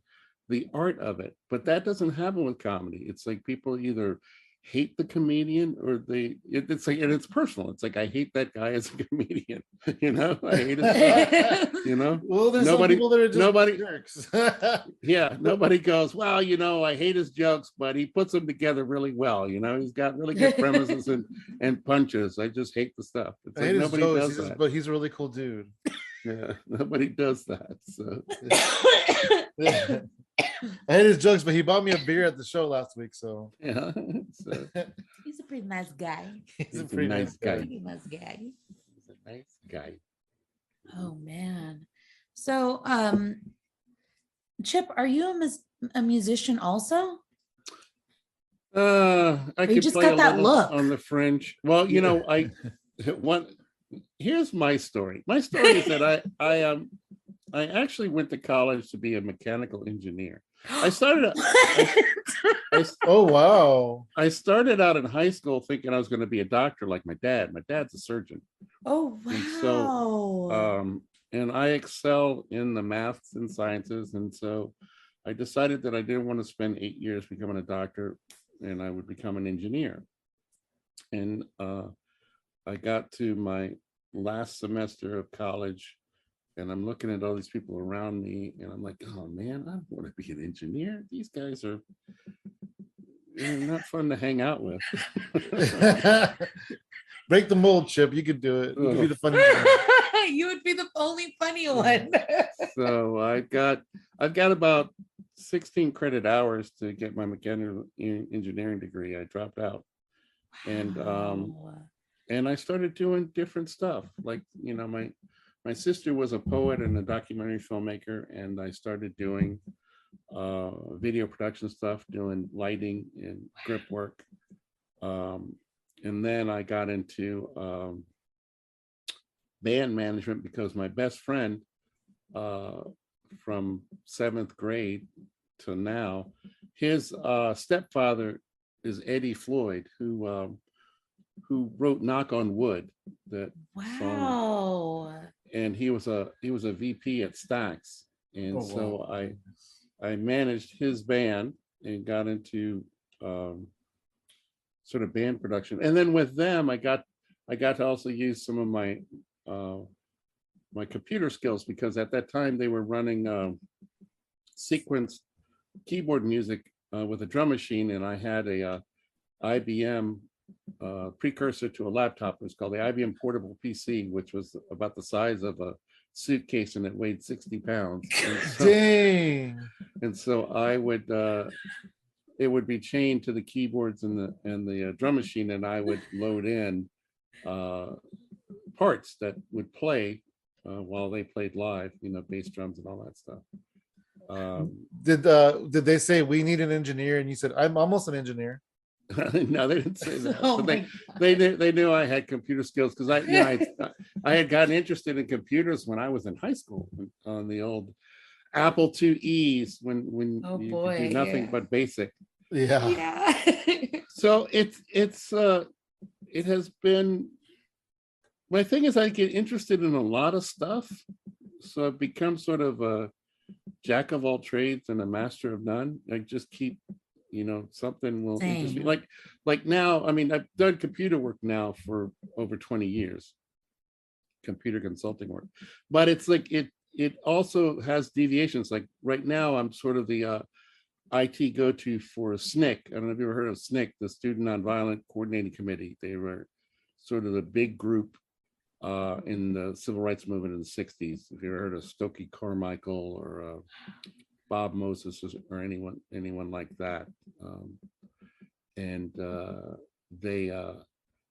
the art of it. But that doesn't happen with comedy. It's like people either hate the comedian or it's like, and it's personal. It's like, I hate that guy as a comedian. I hate his Well, there's some people that are just jerks. Nobody goes, well, I hate his jokes, but he puts them together really well. He's got really good premises and punches. I just hate the stuff. It's like nobody does that. But he's a really cool dude. Yeah, nobody does that. So I hate his jokes, but he bought me a beer at the show last week. So yeah, he's a pretty nice guy. He's a pretty nice guy. Pretty nice guy. He's a nice guy. Oh man. So Chipp, are you a musician also? I could just play got that look on the fringe. Well, I here's my story. My story is that I actually went to college to be a mechanical engineer. I started Oh wow. I started out in high school thinking I was going to be a doctor like my dad. My dad's a surgeon. Oh And so wow. and I excel in the maths and sciences. And so I decided that I didn't want to spend 8 years becoming a doctor and I would become an engineer. And I got to my last semester of college and I'm looking at all these people around me and I'm like, oh man, I don't want to be an engineer. These guys are not fun to hang out with. Break the mold, Chip. You could do it. You could be the funny guy. You would be the only funny one. So I've got about 16 credit hours to get my mechanical engineering degree. I dropped out. Wow. And I started doing different stuff. Like, my sister was a poet and a documentary filmmaker, and I started doing video production stuff, doing lighting and grip work. And then I got into band management because my best friend from 7th grade to now, his stepfather is Eddie Floyd, who wrote "Knock on Wood." That song. Wow. And he was a VP at Stax, and so I managed his band and got into sort of band production. And then with them, I got to also use some of my my computer skills, because at that time they were running sequenced keyboard music with a drum machine, and I had a IBM precursor to a laptop. It was called the IBM Portable PC, which was about the size of a suitcase and it weighed 60 pounds. Dang. And so I would it would be chained to the keyboards and the drum machine, and I would load in parts that would play while they played live, bass drums and all that stuff. Did they say we need an engineer and you said I'm almost an engineer? No, they didn't say that. Oh But they knew I had computer skills, because I had gotten interested in computers when I was in high school on the old Apple IIe's when you could do nothing but basic. Yeah. So it has been, my thing is I get interested in a lot of stuff, so I've become sort of a jack of all trades and a master of none. I just keep, something will interest me. Like now, I mean, I've done computer work now for over 20 years, computer consulting work, but it's like it also has deviations. Like right now, I'm sort of the IT go-to for SNCC. I don't know if you ever heard of SNCC, the Student Nonviolent Coordinating Committee. They were sort of the big group in the civil rights movement in the 60s. If you ever heard of Stokely Carmichael or Bob Moses or anyone like that. And they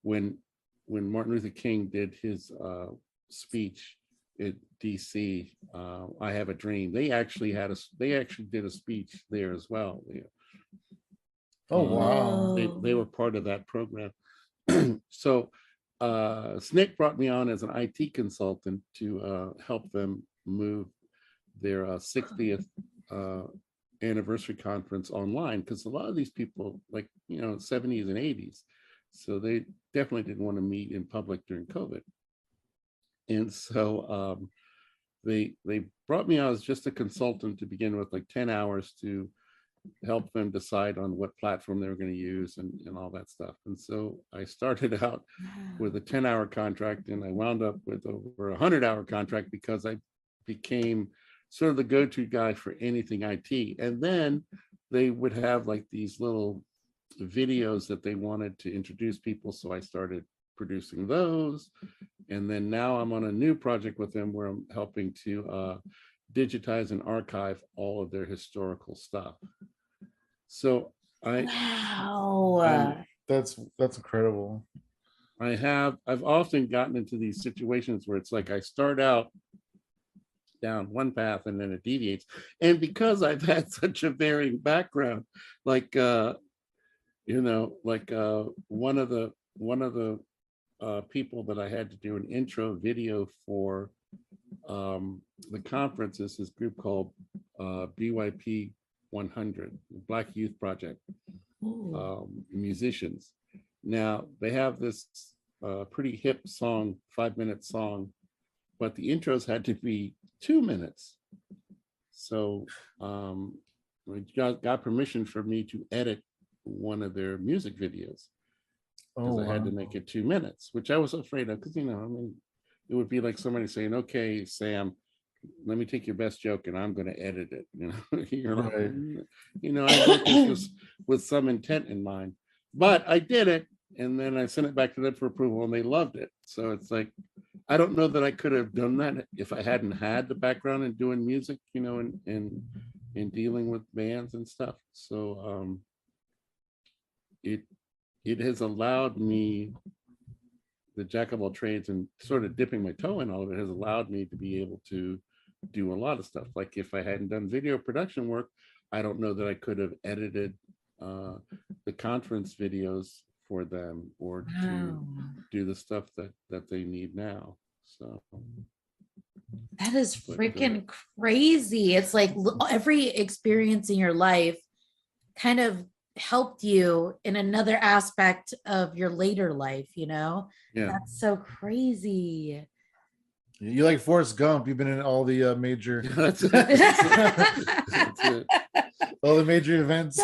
when Martin Luther King did his speech at DC, I Have a Dream, they actually did a speech there as well. Oh wow. They were part of that program. So SNCC brought me on as an IT consultant to help them move their 60th anniversary conference online, because a lot of these people, like 70s and 80s, so they definitely didn't want to meet in public during COVID. And so they brought me on as just a consultant to begin with, like 10 hours to help them decide on what platform they were going to use and all that stuff. And so I started out with a 10-hour contract, and I wound up with over a 100-hour contract, because I became sort of the go-to guy for anything IT. And then they would have like these little videos that they wanted to introduce people, so I started producing those. And then now I'm on a new project with them where I'm helping to digitize and archive all of their historical stuff. So Wow. That's incredible. I've often gotten into these situations where it's like I start out down one path and then it deviates. And because I've had such a varying background, like one of the people that I had to do an intro video for the conference. Is this group called BYP 100, Black Youth Project, musicians. Now they have this pretty hip song, 5-minute song, but the intros had to be 2 minutes. So we got permission for me to edit one of their music videos, because I had to make it 2 minutes, which I was afraid of, because I mean, it would be like somebody saying, "Okay, Sam, let me take your best joke and I'm going to edit it." You're like, I wrote this with some intent in mind, but I did it, and then I sent it back to them for approval, and they loved it. So it's like, I don't know that I could have done that if I hadn't had the background in doing music, and dealing with bands and stuff. So it has allowed me, the jack of all trades, and sort of dipping my toe in all of it, has allowed me to be able to do a lot of stuff. Like if I hadn't done video production work, I don't know that I could have edited the conference videos for them, or to do the stuff that they need now. So that is freaking crazy. It's like every experience in your life kind of helped you in another aspect of your later life, Yeah, that's so crazy. You're like Forrest Gump. You've been in all the major that's it. That's it. all the major events.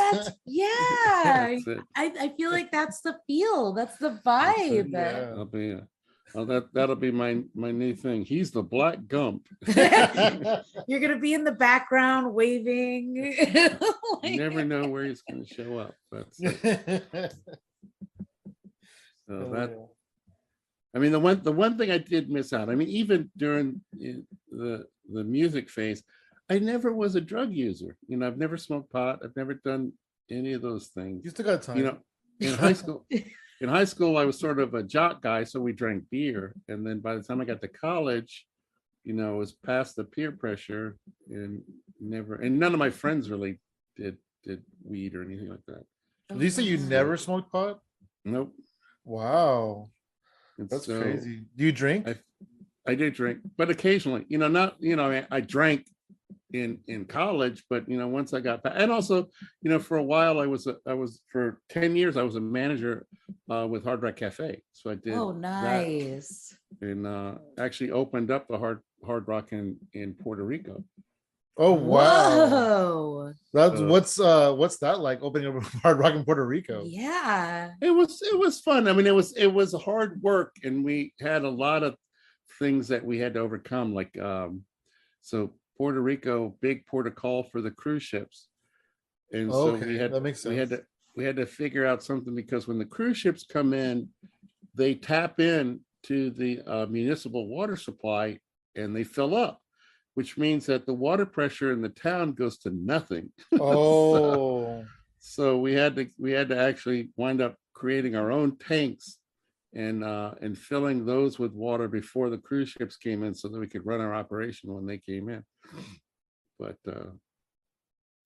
Yeah. That's it. I feel like that's the feel, that's the vibe. Yeah. I'll be that'll be my new thing. He's the Black Gump. You're gonna be in the background waving. You never know where he's going to show up. That's it. So that, I mean, the one thing I did miss out, I mean, even during the music phase, I never was a drug user. I've never smoked pot. I've never done any of those things. You still got time. In high school, I was sort of a jock guy, so we drank beer. And then by the time I got to college, it was past the peer pressure, and none of my friends really did weed or anything like that. Did you say you never smoked pot? Nope. Wow. And That's so crazy. Do you drink? I did drink, but occasionally, I drank in college, but once I got back, and also, for a while I was for 10 years I was a manager with Hardrock Cafe. So I did nice. that, and actually opened up the Hard Rock in Puerto Rico. Oh wow. Whoa. That's what's that like, opening up Hard Rock in Puerto Rico? Yeah. It was fun. I mean, it was hard work, and we had a lot of things that we had to overcome, like so Puerto Rico, big port of call for the cruise ships. And so that makes sense. we had to figure out something, because when the cruise ships come in, they tap in to the municipal water supply and they fill up, which means that the water pressure in the town goes to nothing. Oh. So we had to actually wind up creating our own tanks and filling those with water before the cruise ships came in, so that we could run our operation when they came in. But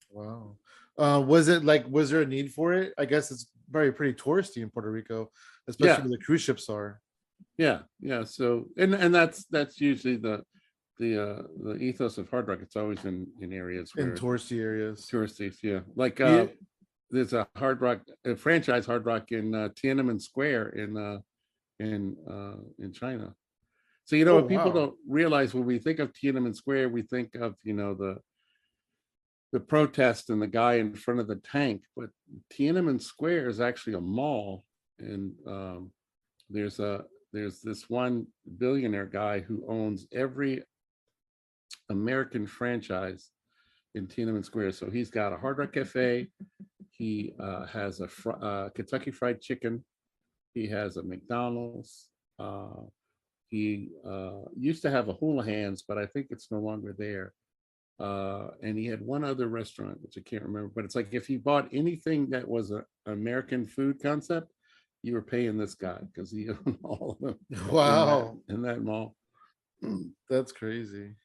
wow. Was there a need for it? I guess it's pretty touristy in Puerto Rico, especially where the cruise ships are. Yeah. So and that's usually the ethos of Hard Rock. It's always in areas where, in touristy areas. Touristy, yeah. Like there's a Hard Rock, a franchise Hard Rock in Tiananmen Square in China. So what people don't realize, when we think of Tiananmen Square, we think of the protest and the guy in front of the tank, but Tiananmen Square is actually a mall, and there's this one billionaire guy who owns every American franchise in Tiananmen Square. So he's got a Hard Rock Cafe, he has a Kentucky Fried Chicken, he has a McDonald's, he used to have a Hula Hands, but I think it's no longer there. And he had one other restaurant, which I can't remember, but it's like, if you bought anything that was an American food concept, you were paying this guy, because he owned all of them. Wow. In that mall. That's crazy.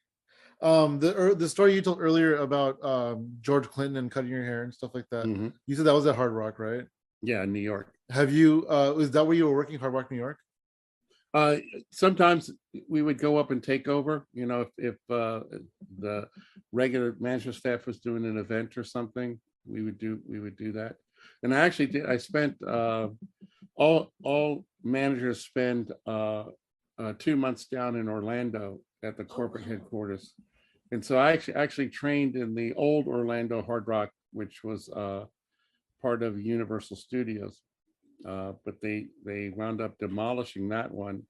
The story you told earlier about George Clinton and cutting your hair and stuff like that. Mm-hmm. You said that was at Hard Rock, right? Yeah, in New York. Have you is that where you were working, Hard Rock, New York? Sometimes we would go up and take over, if the regular management staff was doing an event or something, we would do that. And I spent all managers spend 2 months down in Orlando at the corporate headquarters. And so I actually trained in the old Orlando Hard Rock, which was part of Universal Studios. But they wound up demolishing that one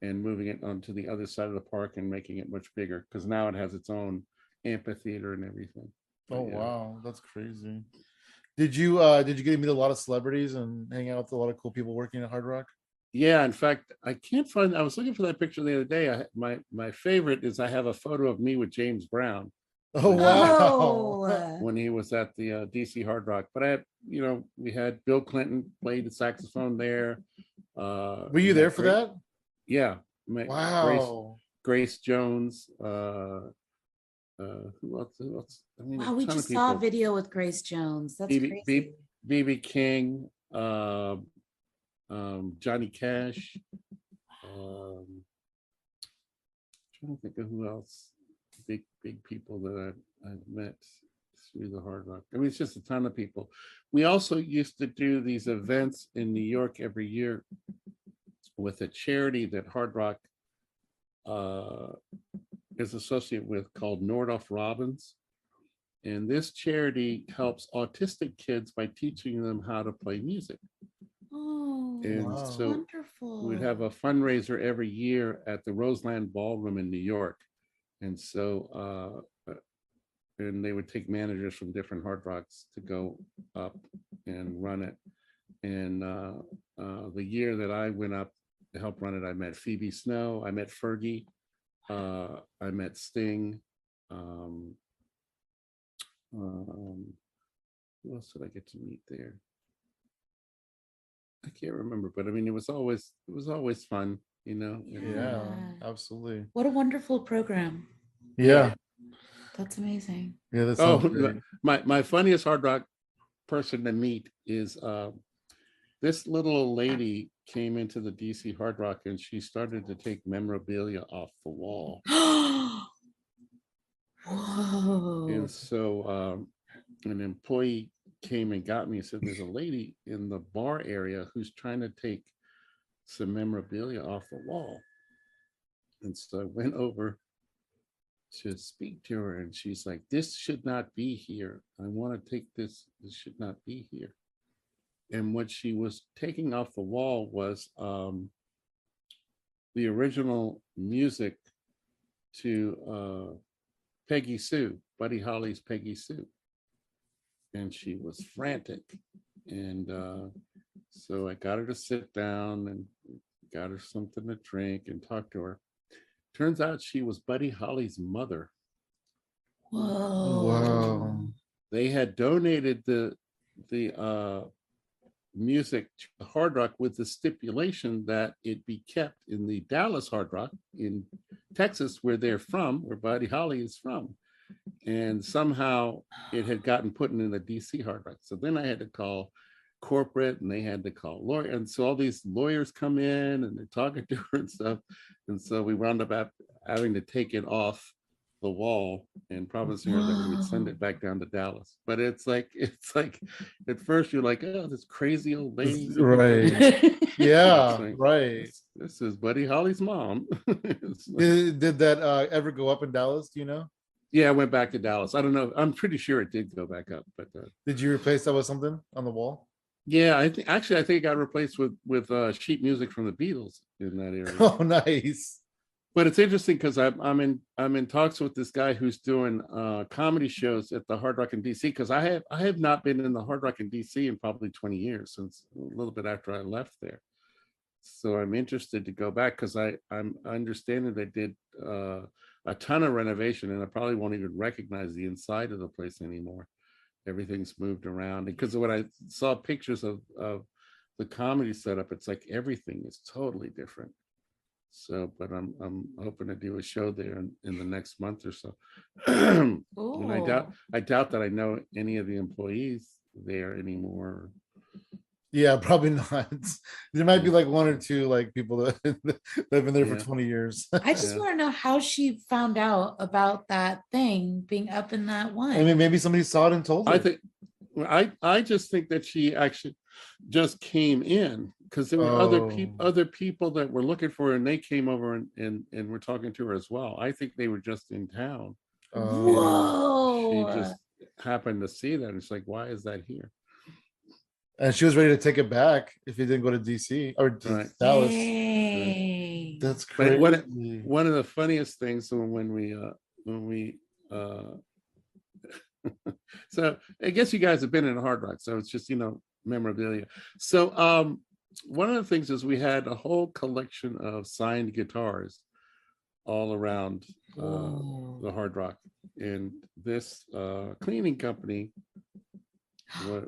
and moving it onto the other side of the park and making it much bigger, because now it has its own amphitheater and everything. Oh wow, that's crazy. Did you get to meet a lot of celebrities and hang out with a lot of cool people working at Hard Rock? Yeah, in fact, I was looking for that picture the other day. My favorite is I have a photo of me with James Brown. Oh wow. When he was at the DC Hard Rock. But we had Bill Clinton played the saxophone there. Were you there for that? Yeah. Wow. Grace Jones. Who else? I mean, wow, we just saw a video with Grace Jones. That's crazy. BB King, Johnny Cash. Trying to think of who else. Big people that I've met through the Hard Rock. I mean, it's just a ton of people. We also used to do these events in New York every year with a charity that Hard Rock is associated with, called Nordhoff Robbins. And this charity helps autistic kids by teaching them how to play music. Oh, and wow. So wonderful. we'd have a fundraiser every year at the Roseland Ballroom in New York. And so, and they would take managers from different Hard Rocks to go up and run it. And the year that I went up to help run it, I met Phoebe Snow, I met Fergie, I met Sting. Who else did I get to meet there? I can't remember, but I mean, it was always fun, Yeah, absolutely. What a wonderful program. Yeah. That's amazing. Yeah, that's my funniest Hard Rock person to meet is this little lady came into the DC Hard Rock and she started to take memorabilia off the wall. Whoa. And so an employee came and got me and said, there's a lady in the bar area who's trying to take some memorabilia off the wall. And so I went over to speak to her and she's like, this should not be here. I want to take this should not be here. And what she was taking off the wall was the original music to Peggy Sue, Buddy Holly's Peggy Sue. And she was frantic. And so I got her to sit down and got her something to drink and talk to her. Turns out she was Buddy Holly's mother. Whoa. Wow. They had donated the music to Hard Rock with the stipulation that it be kept in the Dallas Hard Rock in Texas, where they're from, where Buddy Holly is from. And somehow it had gotten put in the DC Hard Rock. So then I had to call corporate and they had to call lawyer. And so all these lawyers come in and they're talking to her and stuff. And so we wound up having to take it off the wall and promising her that we would send it back down to Dallas. But it's like at first you're like, oh, this crazy old lady. Right. Yeah, like, right. This is Buddy Holly's mom. Did that ever go up in Dallas? Do you know? Yeah, I went back to Dallas. I don't know. I'm pretty sure it did go back up, but did you replace that with something on the wall? Yeah, I think it got replaced with sheet music from the Beatles in that area. Oh, nice. But it's interesting because I'm in talks with this guy who's doing comedy shows at the Hard Rock in DC, because I have not been in the Hard Rock in DC in probably 20 years, since a little bit after I left there. So I'm interested to go back because I'm understanding they did a ton of renovation, and I probably won't even recognize the inside of the place anymore. Everything's moved around, because when I saw pictures of the comedy setup, it's like everything is totally different. So, but I'm hoping to do a show there in the next month or so. And I doubt that I know any of the employees there anymore. Yeah, probably not. There might be like one or two like people that, that have been there for Yeah. 20 years. I just Yeah. want to know how she found out about that thing being up in that one. I mean, maybe somebody saw it and told her. I think I just think that she actually just came in because there were other people that were looking for her, and they came over and were talking to her as well. I think they were just in town. Whoa. She just happened to see that. It's like, why is that here? And she was ready to take it back if he didn't go to DC or to Dallas. Hey. That's crazy. But one of the funniest things when we so I guess you guys have been in Hard Rock, so it's just, memorabilia. So one of the things is we had a whole collection of signed guitars all around the Hard Rock, and this cleaning company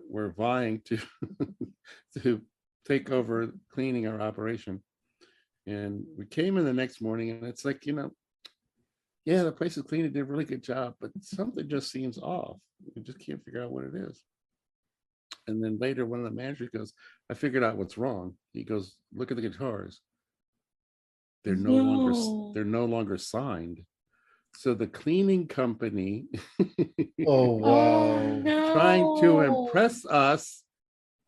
were vying to to take over cleaning our operation. And we came in the next morning, and it's like, yeah, the place is clean. It did a really good job, but something just seems off. We just can't figure out what it is. And then later, one of the managers goes, I figured out what's wrong. He goes, look at the guitars. They're no longer signed. So the cleaning company Oh wow. trying to impress us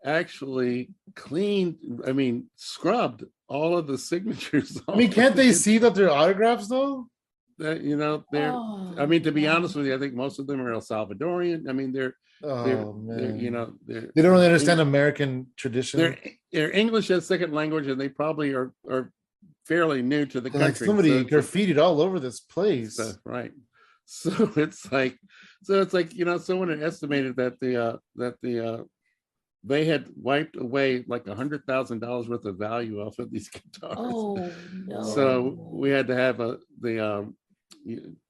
actually scrubbed all of the signatures. I mean, can't they see that they're autographs though? That, to be honest with you, I think most of them are El Salvadorian. I mean, they're they don't they really understand American tradition. They're English as second language, and they probably are fairly new to the country. Somebody graffitied all over this place. Right. So it's like someone had estimated that they had wiped away like $100,000 worth of value off of these guitars. Oh no! So we had to have the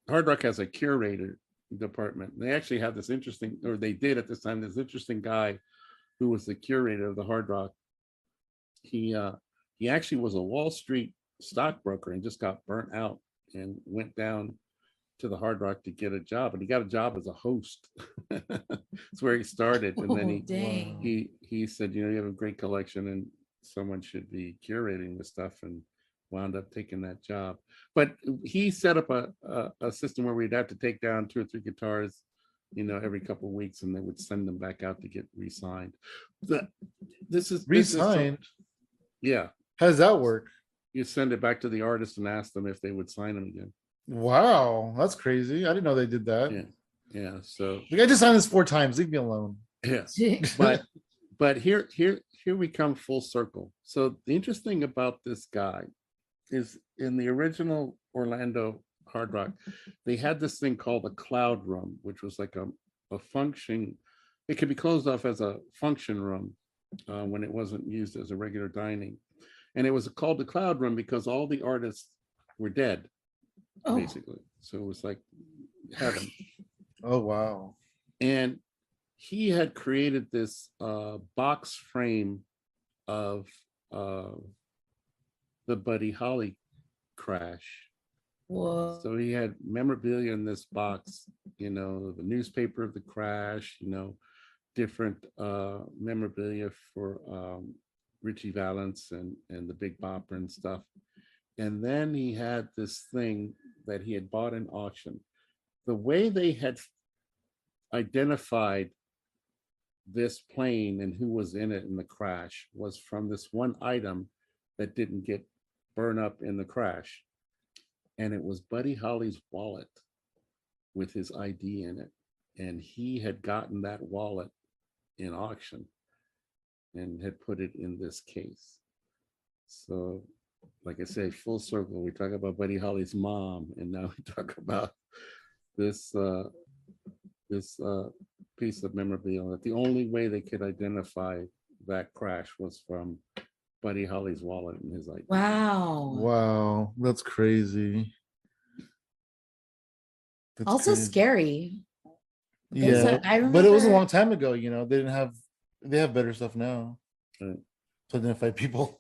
Hard Rock has a curator department. They actually have this interesting, or they did at this time, this interesting guy who was the curator of the Hard Rock. He actually was a Wall Street stockbroker and just got burnt out and went down to the Hard Rock to get a job, and he got a job as a host. That's where he started. And then he said, you have a great collection and someone should be curating the stuff, and wound up taking that job. But he set up a system where we'd have to take down 2 or 3 guitars, every couple of weeks, and they would send them back out to get re-signed. This is re-signed. Yeah. How does that work? You send it back to the artist and ask them if they would sign them again. Wow, that's crazy. I didn't know they did that. Yeah. So I just signed this 4 times. Leave me alone. Yeah. But here we come full circle. So the interesting about this guy is in the original Orlando Hard Rock, they had this thing called the Cloud Room, which was like a function. It could be closed off as a function room when it wasn't used as a regular dining. And it was called the Cloud Room because all the artists were dead, basically. So it was like heaven. Oh, wow. And he had created this box frame of the Buddy Holly crash. Whoa. So he had memorabilia in this box, the newspaper of the crash, different memorabilia for Richie Valens and the Big Bopper and stuff. And then he had this thing that he had bought in auction. The way they had identified this plane and who was in it in the crash was from this one item that didn't get burned up in the crash. And it was Buddy Holly's wallet with his ID in it. And he had gotten that wallet in auction and had put it in this case. So, like I say, full circle. We talk about Buddy Holly's mom, and now we talk about this piece of memorabilia. That the only way they could identify that crash was from Buddy Holly's wallet and his ID. Wow, that's crazy. That's also crazy. Scary. Yeah, I remember, but it was a long time ago. They have better stuff now to identify people.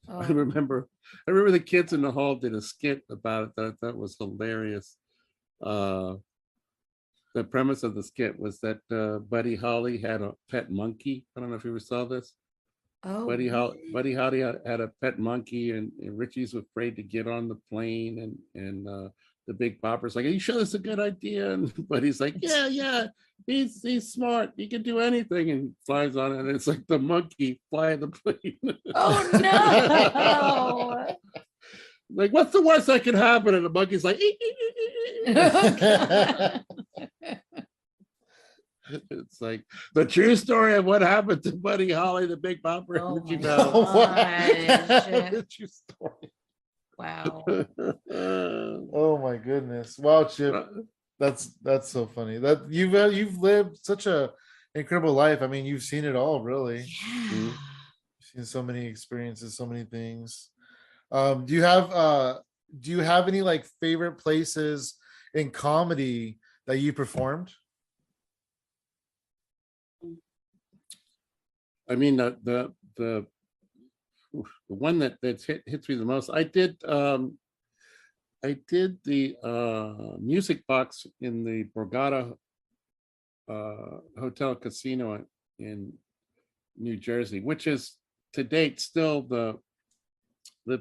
I remember the kids in the hall did a skit about it that was hilarious. The premise of the skit was that Buddy Holly had a pet monkey. I don't know if you ever saw this. Oh, Buddy Holly had a pet monkey, and Richie's afraid to get on the plane, and the Big Bopper's like, "Are you sure that's a good idea?" And Buddy's like, "Yeah, he's smart. He can do anything," and flies on it, and it's like the monkey flying the plane. oh no. Like, what's the worst that could happen? And the monkey's like, it's like the true story of what happened to Buddy Holly, the Big Bopper. Oh Richie my Valens. gosh. True story. Wow. Oh my goodness! Wow, Chip, that's so funny. That you've lived such a incredible life. I mean, you've seen it all, really. Yeah. You've seen so many experiences, so many things. Do you have any like favorite places in comedy that you performed? I mean, the one that's hits me the most. I did the music box in the Borgata Hotel Casino in New Jersey, which is to date still the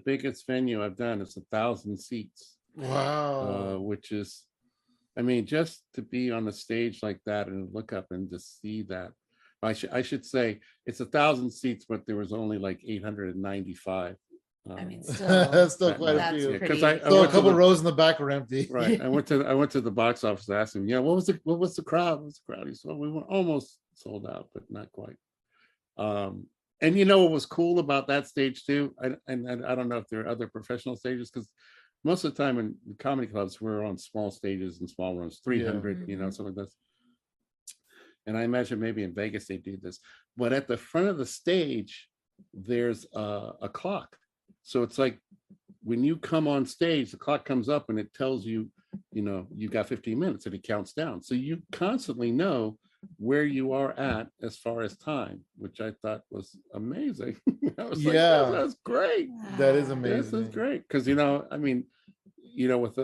biggest venue I've done. It's 1,000 seats, Wow. which is, I mean, just to be on a stage like that and look up and just see that. I should say it's 1,000 seats, but there was only like 895. I mean, That's still, still quite a that's few. because pretty. So a went to couple the- rows in the back are empty. Right. I went to the box office to ask him, yeah, what was the crowd? What was the crowd? He said, well, we were almost sold out, but not quite. And you know what was cool about that stage too? And I don't know if there are other professional stages, because most of the time in comedy clubs, we're on small stages and small rooms, 300, Yeah. something like this. And I imagine maybe in Vegas they do this, but at the front of the stage, there's a clock. So it's like when you come on stage, the clock comes up and it tells you, you got 15 minutes and it counts down. So you constantly know where you are at as far as time, which I thought was amazing. I was like, Yeah. that's great. That is Wow. This amazing. is great. Because, I mean, with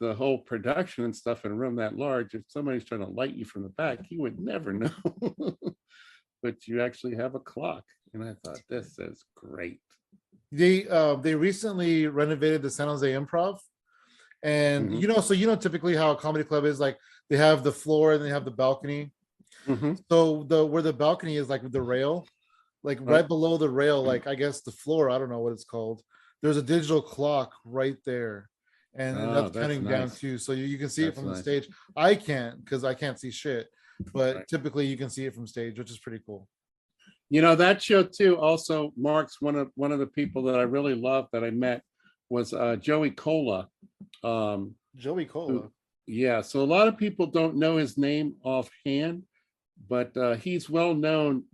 the whole production and stuff in a room that large, if somebody's trying to light you from the back, you would never know. But you actually have a clock. And I thought, this is great. They recently renovated the San Jose Improv, and Mhm. typically how a comedy club is, like they have the floor and they have the balcony. Mhm. So where the balcony is, like the rail, like right below the rail, like I guess the floor, I don't know what it's called. There's a digital clock right there, and Oh, that's that's counting down nice. too. So you can see it That's from the nice. stage. I can't, because I can't see shit, but Right. typically you can see it from stage, which is pretty cool. That show too also marks one of the people that I really loved that I met was Joey Cola. Joey Cola. Yeah, so a lot of people don't know his name offhand, but he's well known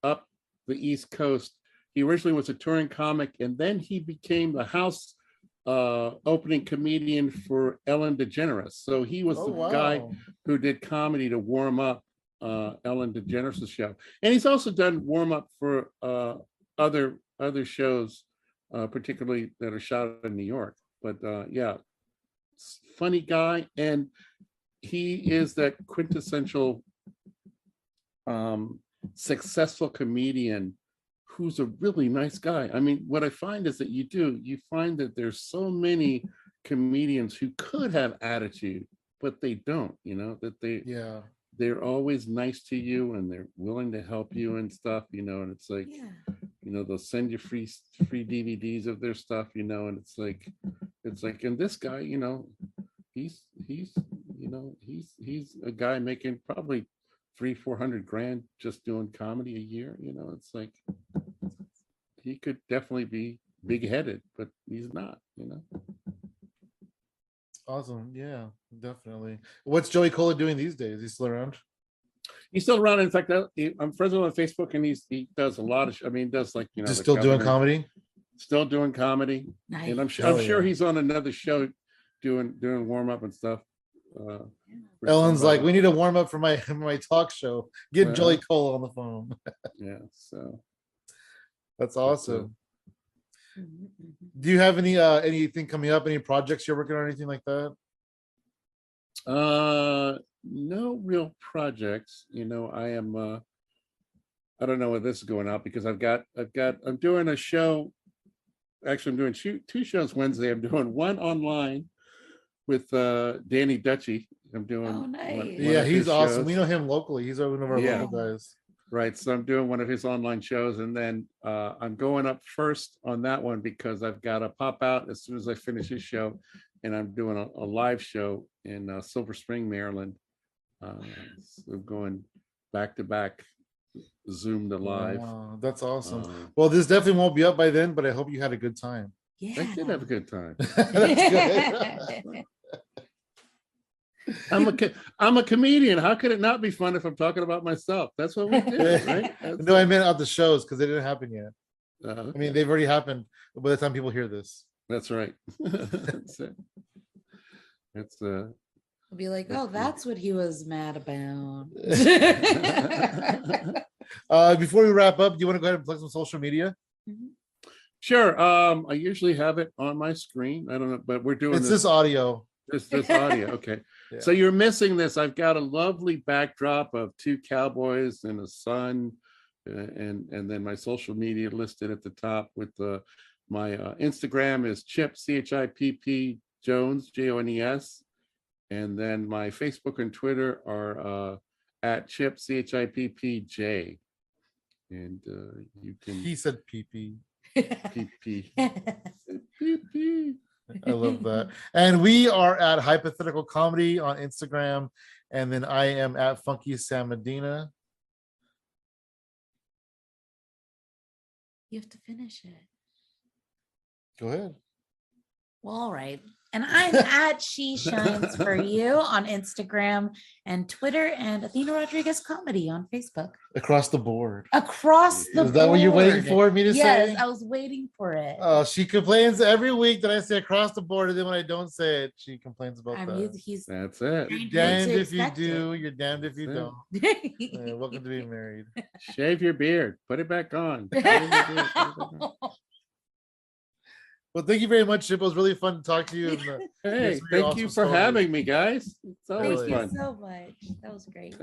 up the East Coast. He originally was a touring comic, and then he became the house opening comedian for Ellen DeGeneres. So he was the guy who did comedy to warm up Ellen DeGeneres' show, and he's also done warm up for other shows, particularly that are shot in New York. But yeah, funny guy, and he is that quintessential successful comedian who's a really nice guy. I mean, what I find is that you find that there's so many comedians who could have attitude, but they don't, that they're always nice to you and they're willing to help you and stuff, and it's like, they'll send you free DVDs of their stuff, and it's like, and this guy, he's a guy making probably 300-400 grand just doing comedy a year. It's like he could definitely be big-headed, but he's not. Awesome. Yeah, definitely. What's Joey Cola doing these days? He's still around? He's still around. In fact, I'm friends with him on Facebook, and he does a lot of. Does like Just the still doing governor, comedy. Still doing comedy, Nice. and I'm Oh, sure yeah. he's on another show doing warm up and stuff. For Ellen's like, somebody. we need a warm up for my my talk show. Get Uh-huh. Joey Cola on the phone. Yeah, so That's awesome. Mhm, mhm. Do you have anything coming up? Any projects you're working on? Anything like that? No real projects. I don't know where this is going out because I'm doing a show. Actually, I'm doing two shows Wednesday. I'm doing one online with Danny Dutchy. I'm doing Oh, nice. Yeah, of he's his awesome. shows. We know him locally. He's one of our Yeah. local guys. Right. So I'm doing one of his online shows, and then I'm going up first on that one because I've got to pop out as soon as I finish his show, and I'm doing a live show in Silver Spring, Maryland. So going back to back, Zoom to live. Wow, that's awesome. Well, this definitely won't be up by then, but I hope you had a good time. Yeah. I did have a good time. That's good. I'm a comedian. How could it not be fun if I'm talking about myself? That's what we do, right? No, I meant out the shows because they didn't happen yet. Okay. I mean, they've already happened by the time people hear this. That's right. That's it. It's I'll be like, oh, that's what he was mad about. Before we wrap up, do you want to go ahead and plug some social media? Sure. I usually have it on my screen. I don't know, but we're doing This audio. This audio. Okay. Yeah. So you're missing this. I've got a lovely backdrop of two cowboys and a sun, and then my social media listed at the top with my Instagram is Chipp Chipp Jones Jones, and then my Facebook and Twitter are at Chipp ChIPPJ, and you can. He said PP. PP. PP. I love that. And we are at Hypothetical Comedy on Instagram. And then I am at Funky Sam Medina. You have to finish it. Go ahead. Well, all right. And I'm at She Shines for You on Instagram and Twitter, and Athena Rodriguez Comedy on Facebook. Across the board. Across the board. Is that what you're waiting for me to say? Yes, I was waiting for it. She complains every week that I say across the board, and then when I don't say it, she complains about that. He's That's it. You're damned if you do, you're damned if you don't. Welcome to being married. Shave your beard. Put it back on. Well, thank you very much, Chip. It was really fun to talk to you. Hey, thank you for having me, guys. It's always Thank you fun. so much. That was great.